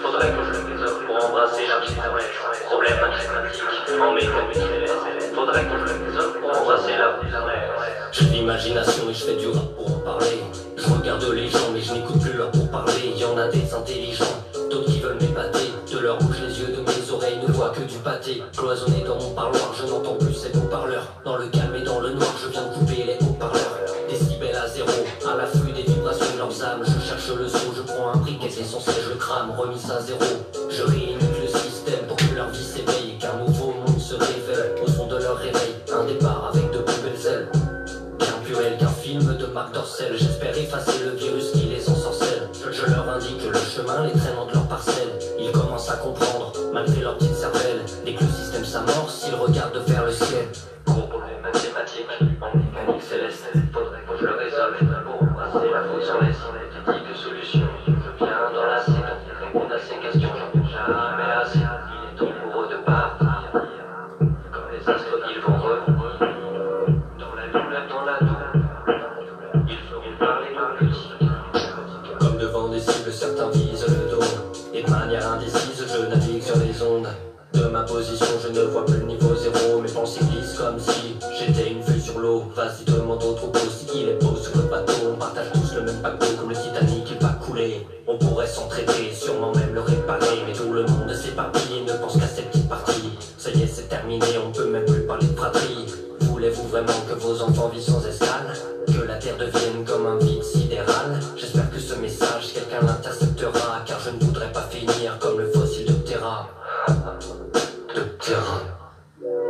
[SPEAKER 3] faudrait que je le désole pour embrasser la petite flèche. Problème mathématique, en mécanique, faudrait que je le désole pour embrasser la petite flèche. J'ai de l'imagination et je fais du rap pour en parler. Je regarde les gens mais je n'écoute plus leur pour parler. Il y en a des intelligents, d'autres qui veulent m'épater. De leur bouche les yeux de mes oreilles ne voient que du pâté. Cloisonné dans mon parloir, je n'entends plus ces haut-parleurs. Dans le calme et dans le noir, je viens de couper les haut-parleurs. Décibels à zéro, à l'afflux des vibrations de leurs âmes. Je cherche le son, je prends un briquet essentiel, je le crame, remis à zéro. Je réinite le système pour que leur vie s'éveille et qu'un nouveau monde se révèle au son de leur réveil. Un départ avec de plus belles ailes. Bien plus réel qu'un film de Marc Dorcel. J'espère effacer le virus qui les ensorcelle. Je leur indique le chemin, les traînant de leur parcelle. Ils commencent à comprendre, malgré leur petite cervelle. Dès que le système s'amorce, ils regardent vers le ciel. Gros problème mathématique, en mécanique céleste. Faudrait que je le résolve pour embrasser la faute sans laisse. Des petites solutions, je viens dans la cible. Répondre à ces questions, j'en ai jamais assez. Il est temps pour eux de partir. Comme les astres, ils vont revenir. Dans la douleur, dans la douleur. Ils feront parler de petit. Comme devant des cibles, certains visent le dos. Et de manière indécise, je navigue sur les ondes. De ma position, je ne vois plus le niveau zéro. Mes pensées glissent comme si j'étais une vue sur l'eau. Vas-y, demande au troupeau si il est beau sur le bateau. On partage tous le même paquebot, comme le Titanic, il va couler. On pourrait s'entraider, sûrement même le réparer. Mais tout le monde s'éparpille et ne pense qu'à cette petite partie. Ça y est, c'est terminé, on peut même plus parler de fratrie. Voulez-vous vraiment que vos enfants vivent sans escale? Que la terre devienne comme un vide sidéral? J'espère que ce message, quelqu'un l'interceptera. Car je ne voudrais pas finir comme le fossile de Terra. De Terra.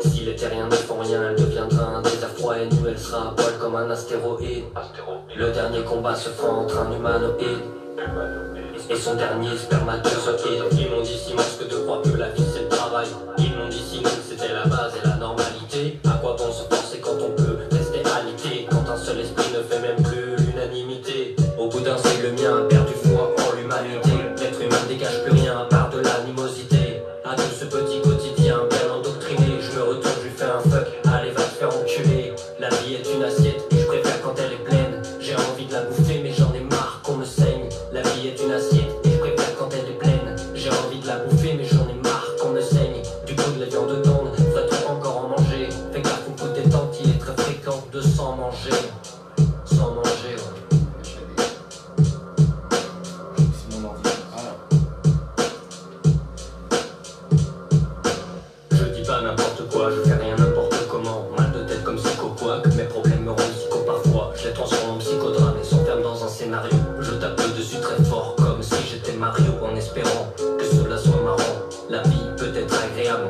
[SPEAKER 3] Si les terriens ne font rien, elle deviendra un désert froid et nous, elle sera à poil comme un astéroïde. Le dernier combat se fera entre un humanoïde et son dernier spermatozoïde. Ils m'ont dit si masque de croire que la vie c'est le travail. Ils m'ont dit si nous c'était la base et la normalité. À quoi bon se forcer quand on peut rester alité? Quand un seul esprit ne fait même plus l'unanimité. Au bout d'un siècle, le mien a perdu foi en l'humanité. L'être humain ne dégage plus rien à part de l'animosité. À tout ce petit quotidien bien endoctriné, je me retourne, je lui fais un fuck, allez va te faire enculer. La vie est une assiette, et je préfère quand elle est pleine. J'ai envie de la bouffer mais j'en ai marre qu'on me saigne. La vie est une assiette, et je préfère quand elle est pleine. J'ai envie de la bouffer mais j'en ai marre qu'on me saigne. Du coup de la viande tendre,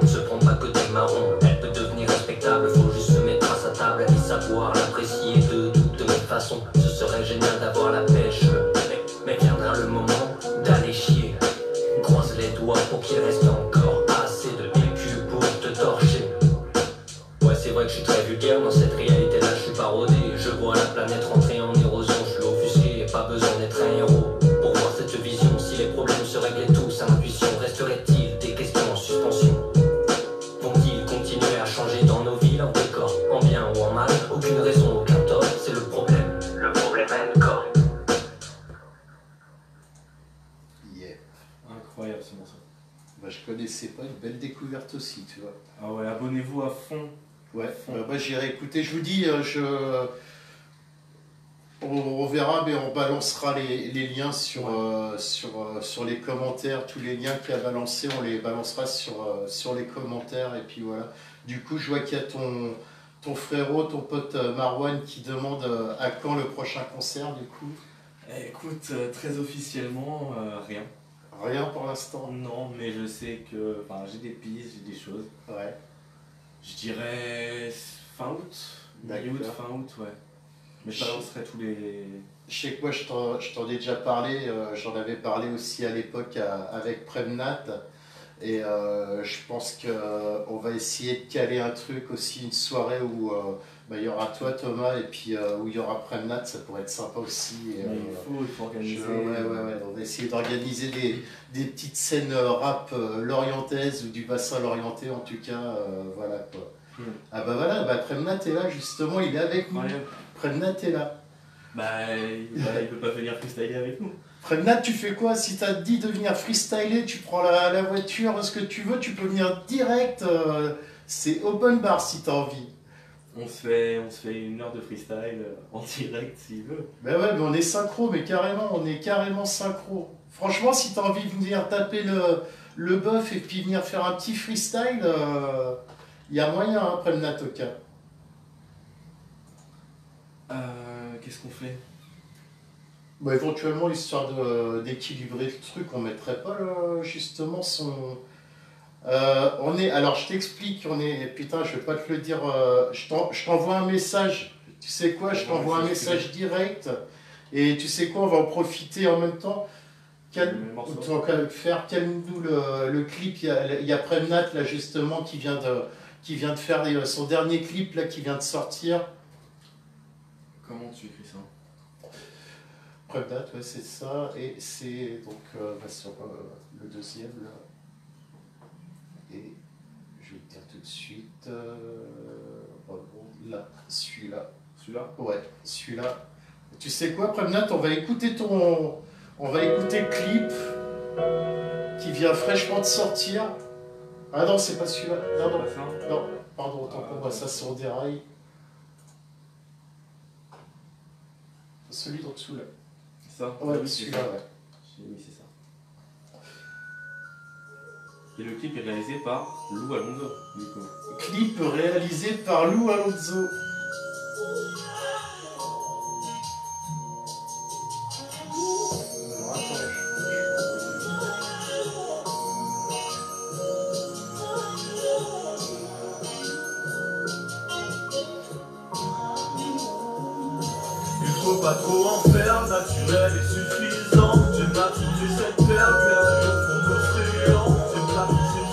[SPEAKER 3] ne se prend pas que des marrons. Elle peut devenir respectable, faut juste se mettre à sa table et savoir l'apprécier de toutes les façons. Ce serait génial d'avoir la pêche, mais viendra le moment d'aller chier. Croise les doigts pour qu'il reste encore assez de vécu pour te torcher. Ouais, c'est vrai que je suis très vulgaire dans cette réalité-là, je suis parodé. Je vois la planète rentrer en érosion, je suis offusqué et pas besoin d'être un héros pour voir cette vision. Si les problèmes se réglaient tous à l'intuition, resterait-il des questions en suspension? Vont-ils continuer à changer dans nos vies leur décor, en bien ou en mal? Aucune raison, aucun tort, c'est le problème encore.
[SPEAKER 1] Yeah.
[SPEAKER 2] Incroyable ce morceau.
[SPEAKER 1] Bah, je connaissais pas, une belle découverte aussi, tu vois.
[SPEAKER 2] Ah ouais, abonnez-vous à fond.
[SPEAKER 1] Ouais, bah, moi j'irai écouter, je vous dis, on verra, mais on balancera les liens sur les commentaires, tous les liens qu'il y a balancés, on les balancera sur les commentaires, et puis voilà. Du coup, je vois qu'il y a ton frérot, ton pote Marwan qui demande à quand le prochain concert, du coup.
[SPEAKER 2] Écoute, très officiellement, rien.
[SPEAKER 1] Rien pour l'instant.
[SPEAKER 2] Non, mais je sais que j'ai des pistes, j'ai des choses.
[SPEAKER 1] Ouais.
[SPEAKER 2] Je dirais fin août, mi-août, fin août, ouais. Mais je balancerai tous les...
[SPEAKER 1] Je sais que moi, je t'en ai déjà parlé, j'en avais parlé aussi à l'époque avec Premnat. Et je pense qu'on va essayer de caler un truc aussi, une soirée où il y aura toi Thomas et puis où il y aura Premnat, ça pourrait être sympa aussi. Et,
[SPEAKER 2] il faut organiser.
[SPEAKER 1] Ouais, on va essayer d'organiser des petites scènes rap lorientaises ou du bassin lorientais en tout cas, voilà quoi. Ah bah voilà, Premnat est là justement, il est avec nous. Premnat est là.
[SPEAKER 2] Il peut pas venir freestyler avec nous.
[SPEAKER 1] Premnat, tu fais quoi? Si t'as dit de venir freestyler, tu prends la voiture, ce que tu veux, tu peux venir direct. C'est open bar si t'as envie.
[SPEAKER 2] On se fait 1 heure de freestyle en direct s'il veut.
[SPEAKER 1] Ben ouais, mais on est synchro, mais carrément, on est carrément synchro. Franchement, si t'as envie de venir taper le bœuf et puis venir faire un petit freestyle, y a moyen, hein, Premnat au cas.
[SPEAKER 2] Qu'est-ce qu'on fait?
[SPEAKER 1] Bah, éventuellement, histoire d'équilibrer le truc, on mettrait pas justement son... Alors je t'explique, putain, je vais pas te le dire, je t'envoie un message, tu sais quoi, je t'envoie un message direct, et tu sais quoi, on va en profiter en même temps, calme-nous le clip, il y a Premnat là justement qui vient de faire son dernier clip là, qui vient de sortir.
[SPEAKER 2] Comment tu écris ça?
[SPEAKER 1] Premnat, ouais, c'est ça, et c'est donc sur le deuxième là. Et je vais te dire tout de suite, là, celui-là.
[SPEAKER 2] Celui-là?
[SPEAKER 1] Ouais, celui-là. Tu sais quoi, Premnat, on va écouter le clip qui vient fraîchement de sortir. Ah non, c'est pas celui-là. Non, pardon, autant pour moi, ça c'est en dérail. Celui d'en dessous là.
[SPEAKER 2] Ça?
[SPEAKER 1] Ouais, celui-là, ouais.
[SPEAKER 2] Oui, c'est ça. Et le clip est réalisé par Lou Alonso, du coup.
[SPEAKER 1] Clip réalisé par Lou Alonso.
[SPEAKER 4] Il faut pas trop en faire, naturel et suffisant. J'ai pas trouvé cette perle perdue au fond de l'océan. C'est pas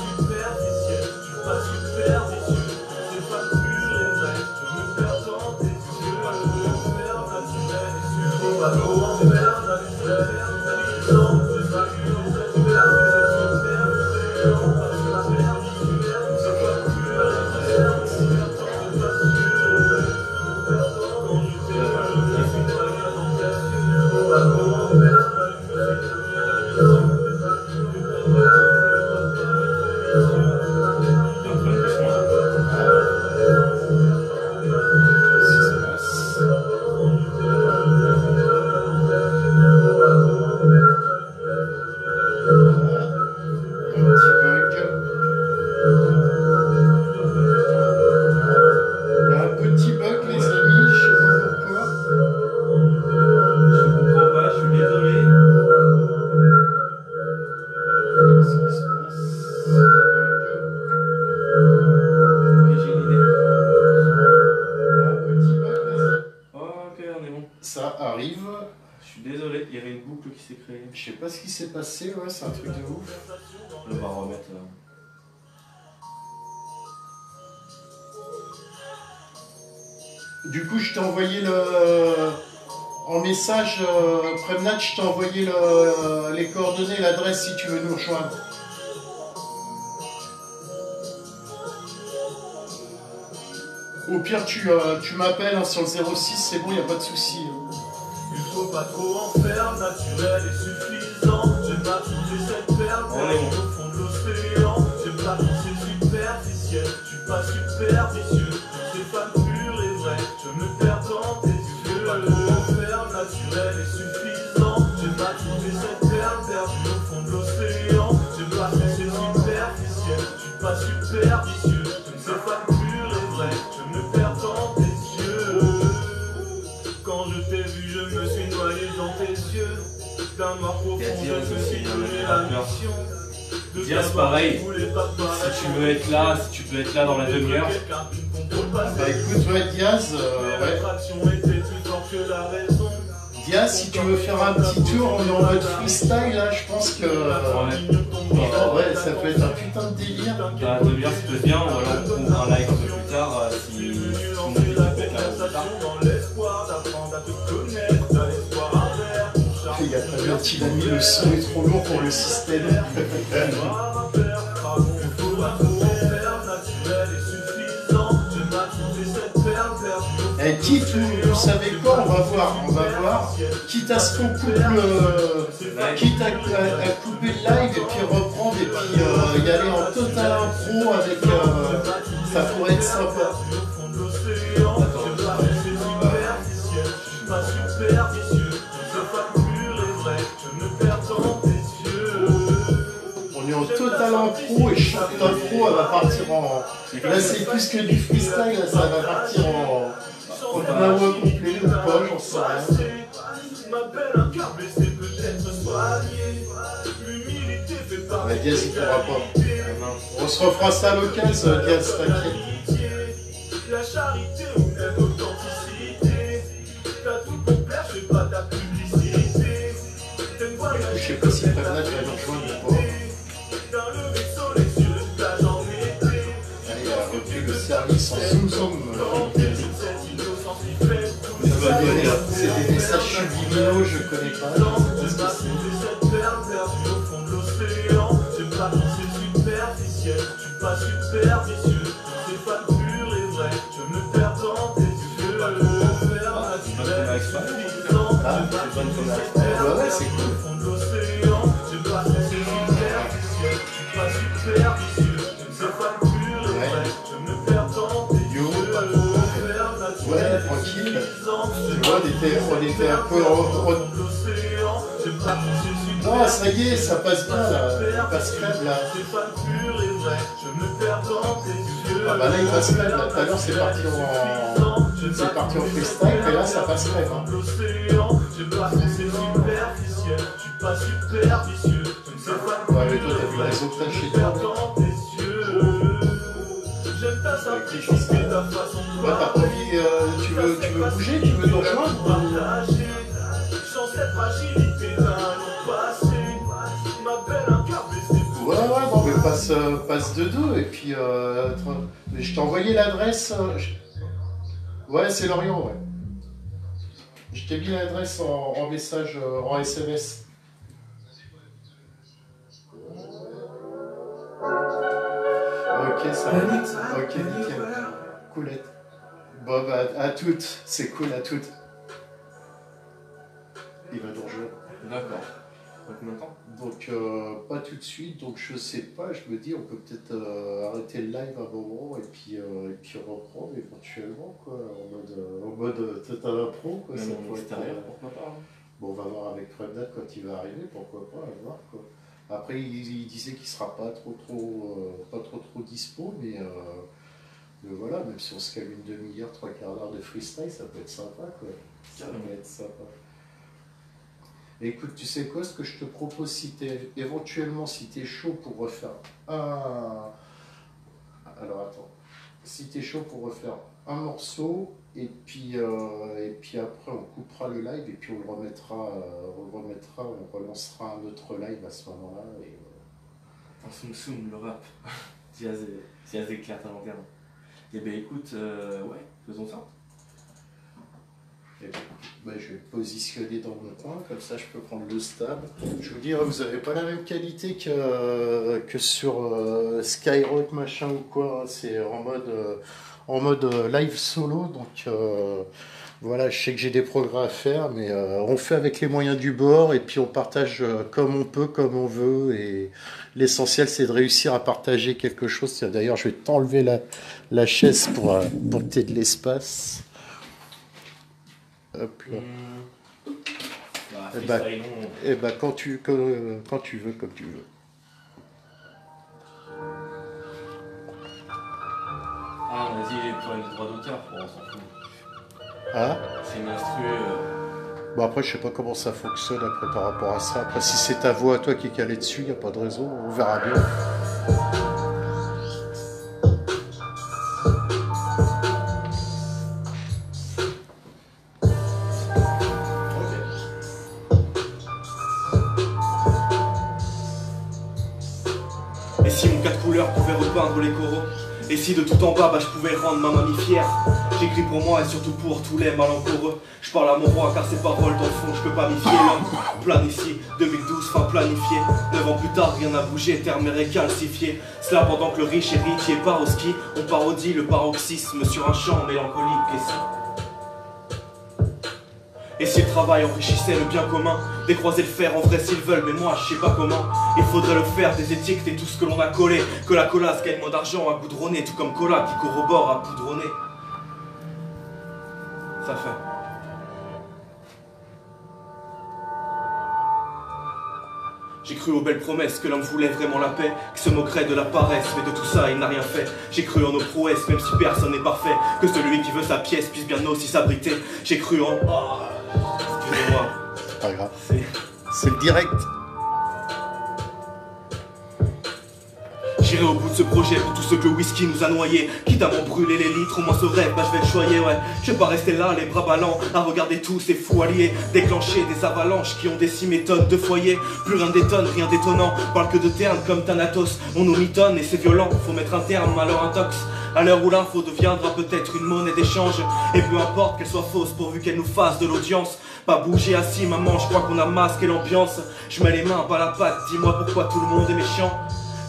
[SPEAKER 4] superficiel, je suis pas superficieux. C'est pas pur et vrai, je me perds dans tes yeux. Pas trop en faire, naturel et suffisant. Faut pas trop en faire, naturel et suffisant. J'ai pas trouvé cette perle perdue au fond de l'océan. C'est pas superficiel, c'est pas pur et vrai. C'est pas sûr et vrai, je me perds dans tes yeux.
[SPEAKER 2] qui s'est créé.
[SPEAKER 1] Je sais pas ce qui s'est passé, ouais, c'est un truc de ouf.
[SPEAKER 2] On va remettre.
[SPEAKER 1] Du coup, je t'ai envoyé en message, Premnat, je t'ai envoyé les coordonnées, l'adresse si tu veux nous rejoindre. Au pire, tu m'appelles hein, sur le 06, c'est bon, il n'y a pas de souci.
[SPEAKER 4] Il faut pas trop en faire, naturel et suffisant. J'aime pas trouver cette perle perdue au fond de l'océan. J'aime pas quand c'est superficiel, je suis pas superficieux. C'est pas pur et vrai, je me perds dans tes yeux. Il faut pas trop en faire, naturel et suffisant. J'aime pas trouver cette perle perdue au fond de l'océan. J'aime pas quand c'est superficiel, je suis pas superficieux. C'est pas pur et vrai, je me perds dans tes yeux. Quand je t'ai vu, je me suis noyé dans tes yeux. D'un noir profond, je me suis donné la mission.
[SPEAKER 2] Diaz, pareil. Si tu veux être là, si tu peux être là dans la demi-heure.
[SPEAKER 1] Bah écoute, ouais, Diaz, Diaz, si tu veux faire un petit tour, on est en mode freestyle là, je pense que. Ouais, ça peut être un putain de délire.
[SPEAKER 2] Dans la demi-heure, ça peut être bien, ou alors on prend un live un peu plus tard si tout le monde dit qu'il peut être là plus tard.
[SPEAKER 1] Il y a très bien qu'il a mis le son est trop lourd pour le système. Eh, quitte, vous savez quoi, on va voir, quitte à ce qu'on coupe quitte à couper le live et puis reprendre et puis y aller en total impro avec, ça pourrait être sympa. On est en total impro et chaque impro elle va partir en... Là c'est plus que du freestyle, là, ça va partir en nawa complet ou pas, j'en sais rien. Ouais, Diaz il pourra pas. On se refera ça à l'occasion, Diaz, t'inquiète.
[SPEAKER 4] La charité ou même l'authenticité. T'as tout pour plaire, je fais pas ta publicité.
[SPEAKER 1] Je sais pas si Premnat va nous rejoindre ou pas. Allez, il a repris le service en zoom zoom. C'est des messages subliminaux, je connais pas. Je sais pas ce que c'est. Ouais, c'est cool. Yo, ouais, tranquille. Tu vois, on était un peu Non, ça y est, ça passe bien là. Il passe crème là. Ah bah là, il passe crème là. Tout à l'heure, c'est parti en freestyle, et là, ça passe crème. Hein. Ouais, mais toi, t'as vu les autres chez toi. Ouais, t'as pas envie, tu veux bouger, tu veux nous rejoindre? Ouais, non, mais passe de deux, et puis, je t'ai envoyé l'adresse, ouais, c'est Lorient, ouais. Je t'ai mis l'adresse en message, en SMS. Ok, ça va. Ok, nickel. Coolette. Bon, bah, à toutes. C'est cool, à toutes. Il va nous rejoindre.
[SPEAKER 2] D'accord. Dans combien de temps?
[SPEAKER 1] Donc, pas tout de suite. Donc, je sais pas. Je me dis, on peut peut-être arrêter le live un moment et puis reprendre éventuellement, quoi. En mode total impro, quoi.
[SPEAKER 2] Même
[SPEAKER 1] Ça
[SPEAKER 2] en
[SPEAKER 1] pourrait
[SPEAKER 2] extérieur,
[SPEAKER 1] être,
[SPEAKER 2] pourquoi pas.
[SPEAKER 1] Bon, on va voir avec Premnat quand il va arriver. Pourquoi pas, à voir, quoi. Après, il disait qu'il sera pas trop dispo, mais voilà, même si on se calme une demi-heure, 3/4 d'heure de freestyle, ça peut être sympa, quoi. Ça peut être sympa. Écoute, tu sais quoi, ce que je te propose, éventuellement, si t'es chaud pour refaire un... Alors, attends. si t'es chaud pour refaire un morceau, et puis après on coupera le live, et puis on relancera un autre live à ce moment-là. Et,
[SPEAKER 2] Un soum soum, le rap. Jazz éclate à l'antenne. Eh ben écoute, ouais, faisons ça.
[SPEAKER 1] et ben, je vais me positionner dans mon coin, comme ça je peux prendre le stab. Je vous dis, vous n'avez pas la même qualité que sur Skyrock machin ou quoi, c'est en mode live solo, donc voilà, je sais que j'ai des progrès à faire, mais on fait avec les moyens du bord et puis on partage comme on peut, comme on veut, et l'essentiel c'est de réussir à partager quelque chose. Tiens, d'ailleurs, je vais t'enlever la chaise pour que tu aies de l'espace. Hop là. Et bah, quand tu veux, comme tu veux.
[SPEAKER 2] Ah, vas-y, j'ai pas les droits d'auteur, on s'en fout.
[SPEAKER 1] Ah,
[SPEAKER 2] C'est une instru.
[SPEAKER 1] bon, après, je sais pas comment ça fonctionne après par rapport à ça. Après, si c'est ta voix à toi qui est calée dessus, il n'y a pas de raison, on verra bien.
[SPEAKER 5] Et si mon 4 couleurs pouvait repeindre les coraux? Et si de tout en bas, je pouvais rendre ma mamie fière? J'écris pour moi et surtout pour tous les malencoreux. Je parle à mon roi car ses paroles dans le fond, je peux pas m'y fier. L'homme plane ici, 2012, fin planifié. 9 ans plus tard, rien n'a bougé, terme récalcifié. Cela pendant que le riche héritier part au ski. On parodie le paroxysme sur un champ mélancolique. Et si le travail enrichissait le bien commun, décroiser le fer en vrai s'ils veulent, mais moi je sais pas comment. Il faudrait le faire, des étiquettes et tout ce que l'on a collé. Que la colasse gagne moins d'argent à goudronner, tout comme Cola qui corrobore à poudronner. Ça fait. J'ai cru aux belles promesses que l'homme voulait vraiment la paix, qu'il se moquerait de la paresse, mais de tout ça il n'a rien fait. J'ai cru en nos prouesses, même si personne n'est parfait, que celui qui veut sa pièce puisse bien aussi s'abriter. J'ai cru en... Oh, excusez-moi.
[SPEAKER 1] C'est pas grave. C'est le direct.
[SPEAKER 5] J'irai au bout de ce projet pour tous ceux que le whisky nous a noyés. Quitte à m'en brûler les litres, au moins ce rêve, je vais le choyer, ouais. Je vais pas rester là, les bras ballants, à regarder tous ces fous alliés déclencher des avalanches qui ont décimé tonnes de foyers. Plus rien d'étonne, rien d'étonnant, parle que de termes comme Thanatos. On nous mitonne et c'est violent, faut mettre un terme à leur intox. À l'heure où l'info deviendra peut-être une monnaie d'échange. Et peu importe qu'elle soit fausse pourvu qu'elle nous fasse de l'audience. Pas bouger assis, maman, je crois qu'on a masqué l'ambiance. Je mets les mains pas la patte, dis-moi pourquoi tout le monde est méchant.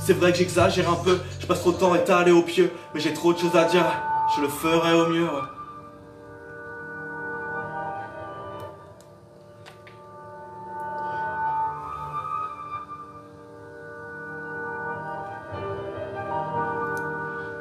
[SPEAKER 5] C'est vrai que j'exagère un peu, je passe trop de temps étalé au pieu, mais j'ai trop de choses à dire, je le ferai au mieux, ouais.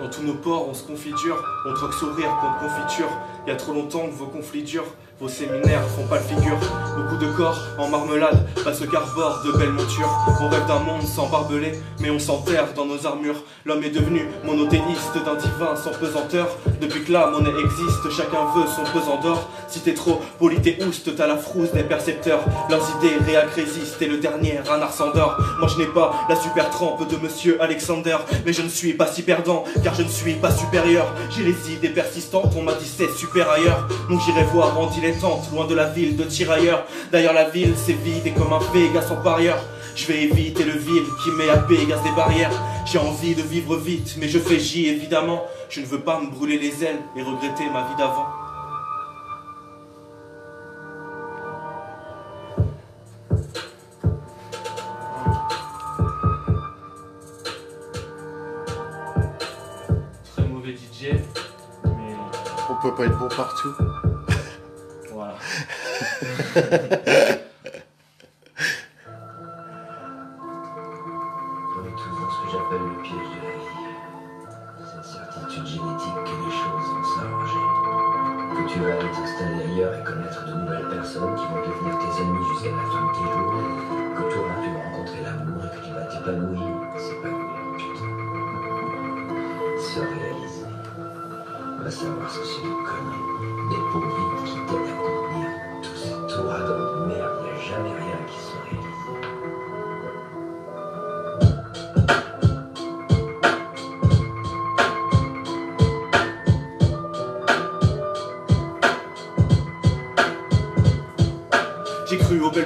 [SPEAKER 5] Dans tous nos ports, on se confie dur, on troque sourire contre confiture. Il y a trop longtemps que vos conflits durent, vos séminaires font pas le figure. Beaucoup de corps en marmelade, pas ce qu'arborent de belles montures. On rêve d'un monde sans barbelé, mais on s'enterre dans nos armures. L'homme est devenu monothéiste d'un divin sans pesanteur. Depuis que la monnaie existe, chacun veut son pesant d'or. Si t'es trop poli t'es ouste, t'as la frousse des percepteurs. Leurs idées réac résistent et le dernier renard s'endort. Moi je n'ai pas la super trempe de monsieur Alexander, mais je ne suis pas si perdant, car je ne suis pas supérieur. J'ai les idées persistantes, on m'a dit c'est super ailleurs. Donc j'irai voir en dilettante, loin de la ville de tirailleurs. D'ailleurs la ville c'est vide et comme un Vegas en parieur. Je vais éviter le vide qui met à Vegas des barrières. J'ai envie de vivre vite, mais je fais J évidemment. Je ne veux pas me brûler les ailes et regretter ma vie d'avant.
[SPEAKER 2] Très mauvais DJ, mais
[SPEAKER 1] On peut pas être bon partout.
[SPEAKER 2] voilà.
[SPEAKER 6] On est tous dans ce que j'appelle le piège de la vie. Cette certitude génétique que les choses vont s'arranger. Que tu vas aller t'installer ailleurs et connaître de nouvelles personnes qui vont devenir tes ennemis jusqu'à la fin de tes jours. Que toi, tu vas rencontrer l'amour et que tu vas t'épanouir. Putain. Se réaliser. Va savoir ce que c'est une connerie. Des pauvres vides qui t'aident à contenir tous ces tourades de merde. Il n'y a jamais rien qui se réalise.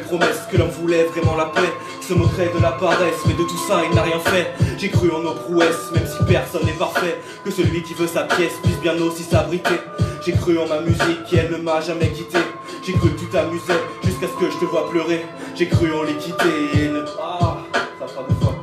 [SPEAKER 5] promesses que l'homme voulait vraiment la paix, qui se moquerait de la paresse, mais de tout ça il n'a rien fait. J'ai cru en nos prouesses, même si personne n'est parfait, que celui qui veut sa pièce puisse bien aussi s'abriter. J'ai cru en ma musique qui elle ne m'a jamais quitté. J'ai cru que tu t'amusais jusqu'à ce que je te vois pleurer. J'ai cru en l'équité et ne... Ah, ça fera deux fois.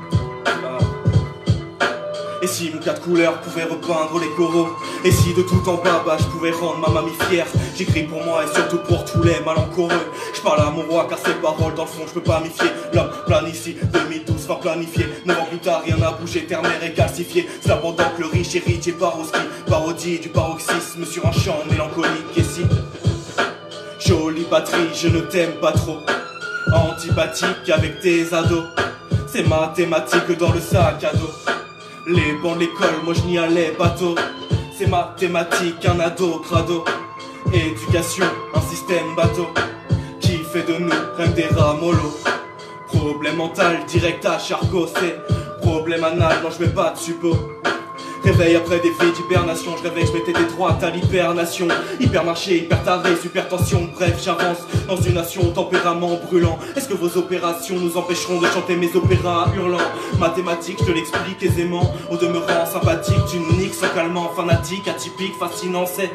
[SPEAKER 5] Et si mon cas de couleur pouvait repeindre les coraux, et si de tout en bas, je pouvais rendre ma mamie fière. J'écris pour moi et surtout pour tous les malencoreux. Je parle à mon roi car ces paroles dans le fond je peux pas m'y fier. L'homme planifie, 2012 va planifier. 9 ans plus tard rien n'a bougé, terre-mer est calcifiée. C'est pendant que le riche héritier part au ski. Parodie du paroxysme sur un champ mélancolique. Et si jolie batterie, je ne t'aime pas trop, antipathique avec tes ados. C'est mathématique dans le sac à dos. Les bancs de l'école, moi je n'y allais pas tôt. C'est mathématique, un ado crado. Éducation, un système bateau qui fait de nous rien que des rats mollo. Problème mental, direct à Charcot. C'est problème anal, non je vais pas de suppo. Réveil après des vies d'hibernation, je rêvais que je m'étais détroite à l'hibernation. Hypermarché, hyper taré, super tension, bref j'avance dans une nation au tempérament brûlant. Est-ce que vos opérations nous empêcheront de chanter mes opéras hurlants? Mathématiques, je te l'explique aisément, au demeurant sympathique, tu nous niques sans calmant, fanatique, atypique, fascinant, c'est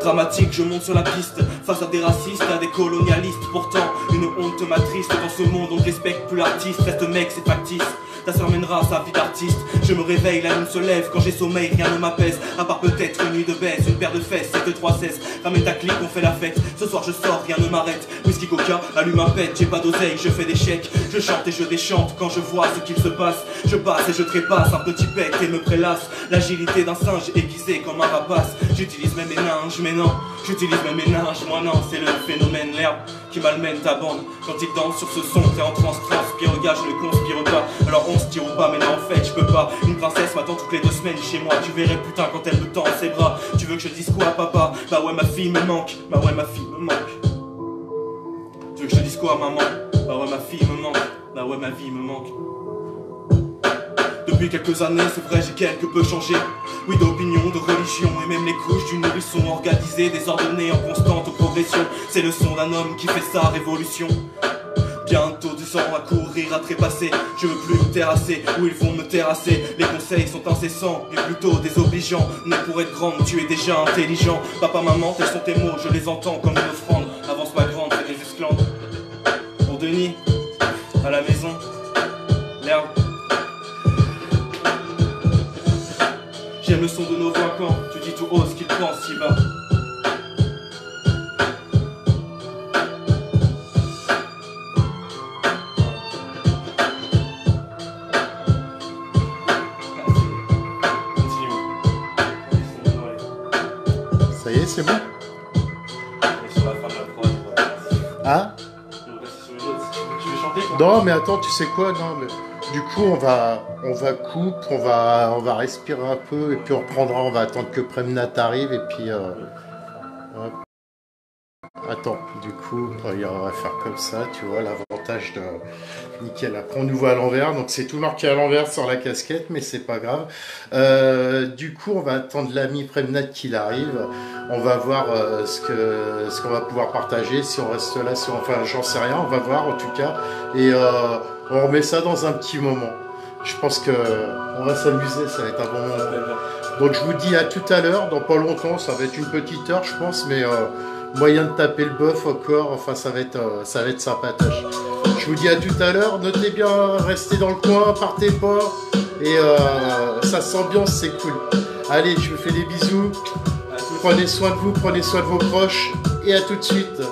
[SPEAKER 5] dramatique, je monte sur la piste, face à des racistes, à des colonialistes. Pourtant, une honte m'attriste dans ce monde, on ne respecte plus l'artiste, reste mec, c'est factice. Ta sœur mènera sa vie d'artiste. Je me réveille, la lune se lève. Quand j'ai sommeil, rien ne m'apaise. À part peut-être une nuit de baisse, une paire de fesses, 7, 3, 16. Ramène ta clique, on fait la fête. Ce soir je sors, rien ne m'arrête. Whisky coca, allume un pet. J'ai pas d'oseille, je fais des chèques. Je chante et je déchante quand je vois ce qu'il se passe. Je passe et je trépasse, un petit pet et me prélasse. L'agilité d'un singe aiguisé comme un rapace. J'utilise mes méninges, mais non. J'utilise mes méninges, moi non. C'est le phénomène, l'herbe qui malmène ta bande. Quand il danse sur ce son, t'es en transe, transpire, gars, je ne conspire pas. Alors on se tire ou pas, mais là en fait je peux pas. Une princesse m'attend toutes les 2 semaines chez moi. Tu verrais putain quand elle me tend ses bras. Tu veux que je dise quoi papa? Bah ouais ma fille me manque. Bah ouais ma fille me manque. Tu veux que je te dise quoi maman? Bah ouais ma fille me manque. Bah ouais ma vie me manque. Depuis quelques années, c'est vrai, j'ai quelque peu changé. Oui, d'opinion, de religion, et même les couches du nourrisson organisées, désordonnées en constante progression. C'est le son d'un homme qui fait sa révolution. Bientôt 2 ans à courir, à trépasser. Je veux plus me terrasser, où ils vont me terrasser. Les conseils sont incessants et plutôt désobligeants. Né pour être grande, tu es déjà intelligent. Papa, maman, tels sont tes mots, je les entends comme une offrande. Avance ma grande, fais des esclandres. Pour Denis, à la maison, l'herbe. J'aime le son de nos voix quand tu dis tout haut ce qu'il pense, si bas.
[SPEAKER 1] Ça y est, c'est bon?
[SPEAKER 5] Sur la fin de la prod,
[SPEAKER 1] Hein?
[SPEAKER 5] on va passer sur une autre. Tu veux chanter quoi?
[SPEAKER 1] Non, mais attends, tu sais quoi? Non, mais du coup, on va couper, on va respirer un peu, et puis on reprendra, on va attendre que Premnat arrive, et puis... hop. Attends, du coup, regarde, on va faire comme ça, tu vois, l'avantage de... Nickel, après on nous voit à l'envers, donc c'est tout marqué à l'envers sur la casquette, mais c'est pas grave. Du coup, on va attendre l'ami Premnat qu'il arrive, on va voir ce qu'on va pouvoir partager, si on reste là, si on... enfin j'en sais rien, on va voir en tout cas, et on remet ça dans un petit moment. Je pense que on va s'amuser, ça va être un bon moment. Donc je vous dis à tout à l'heure, dans pas longtemps, ça va être une petite heure je pense, mais moyen de taper le bœuf encore, enfin ça va être sympatoche. Je vous dis à tout à l'heure, notez bien, restez dans le coin, partez pas, et ça s'ambiance, c'est cool. Allez, je vous fais des bisous, prenez soin de vous, prenez soin de vos proches, et à tout de suite.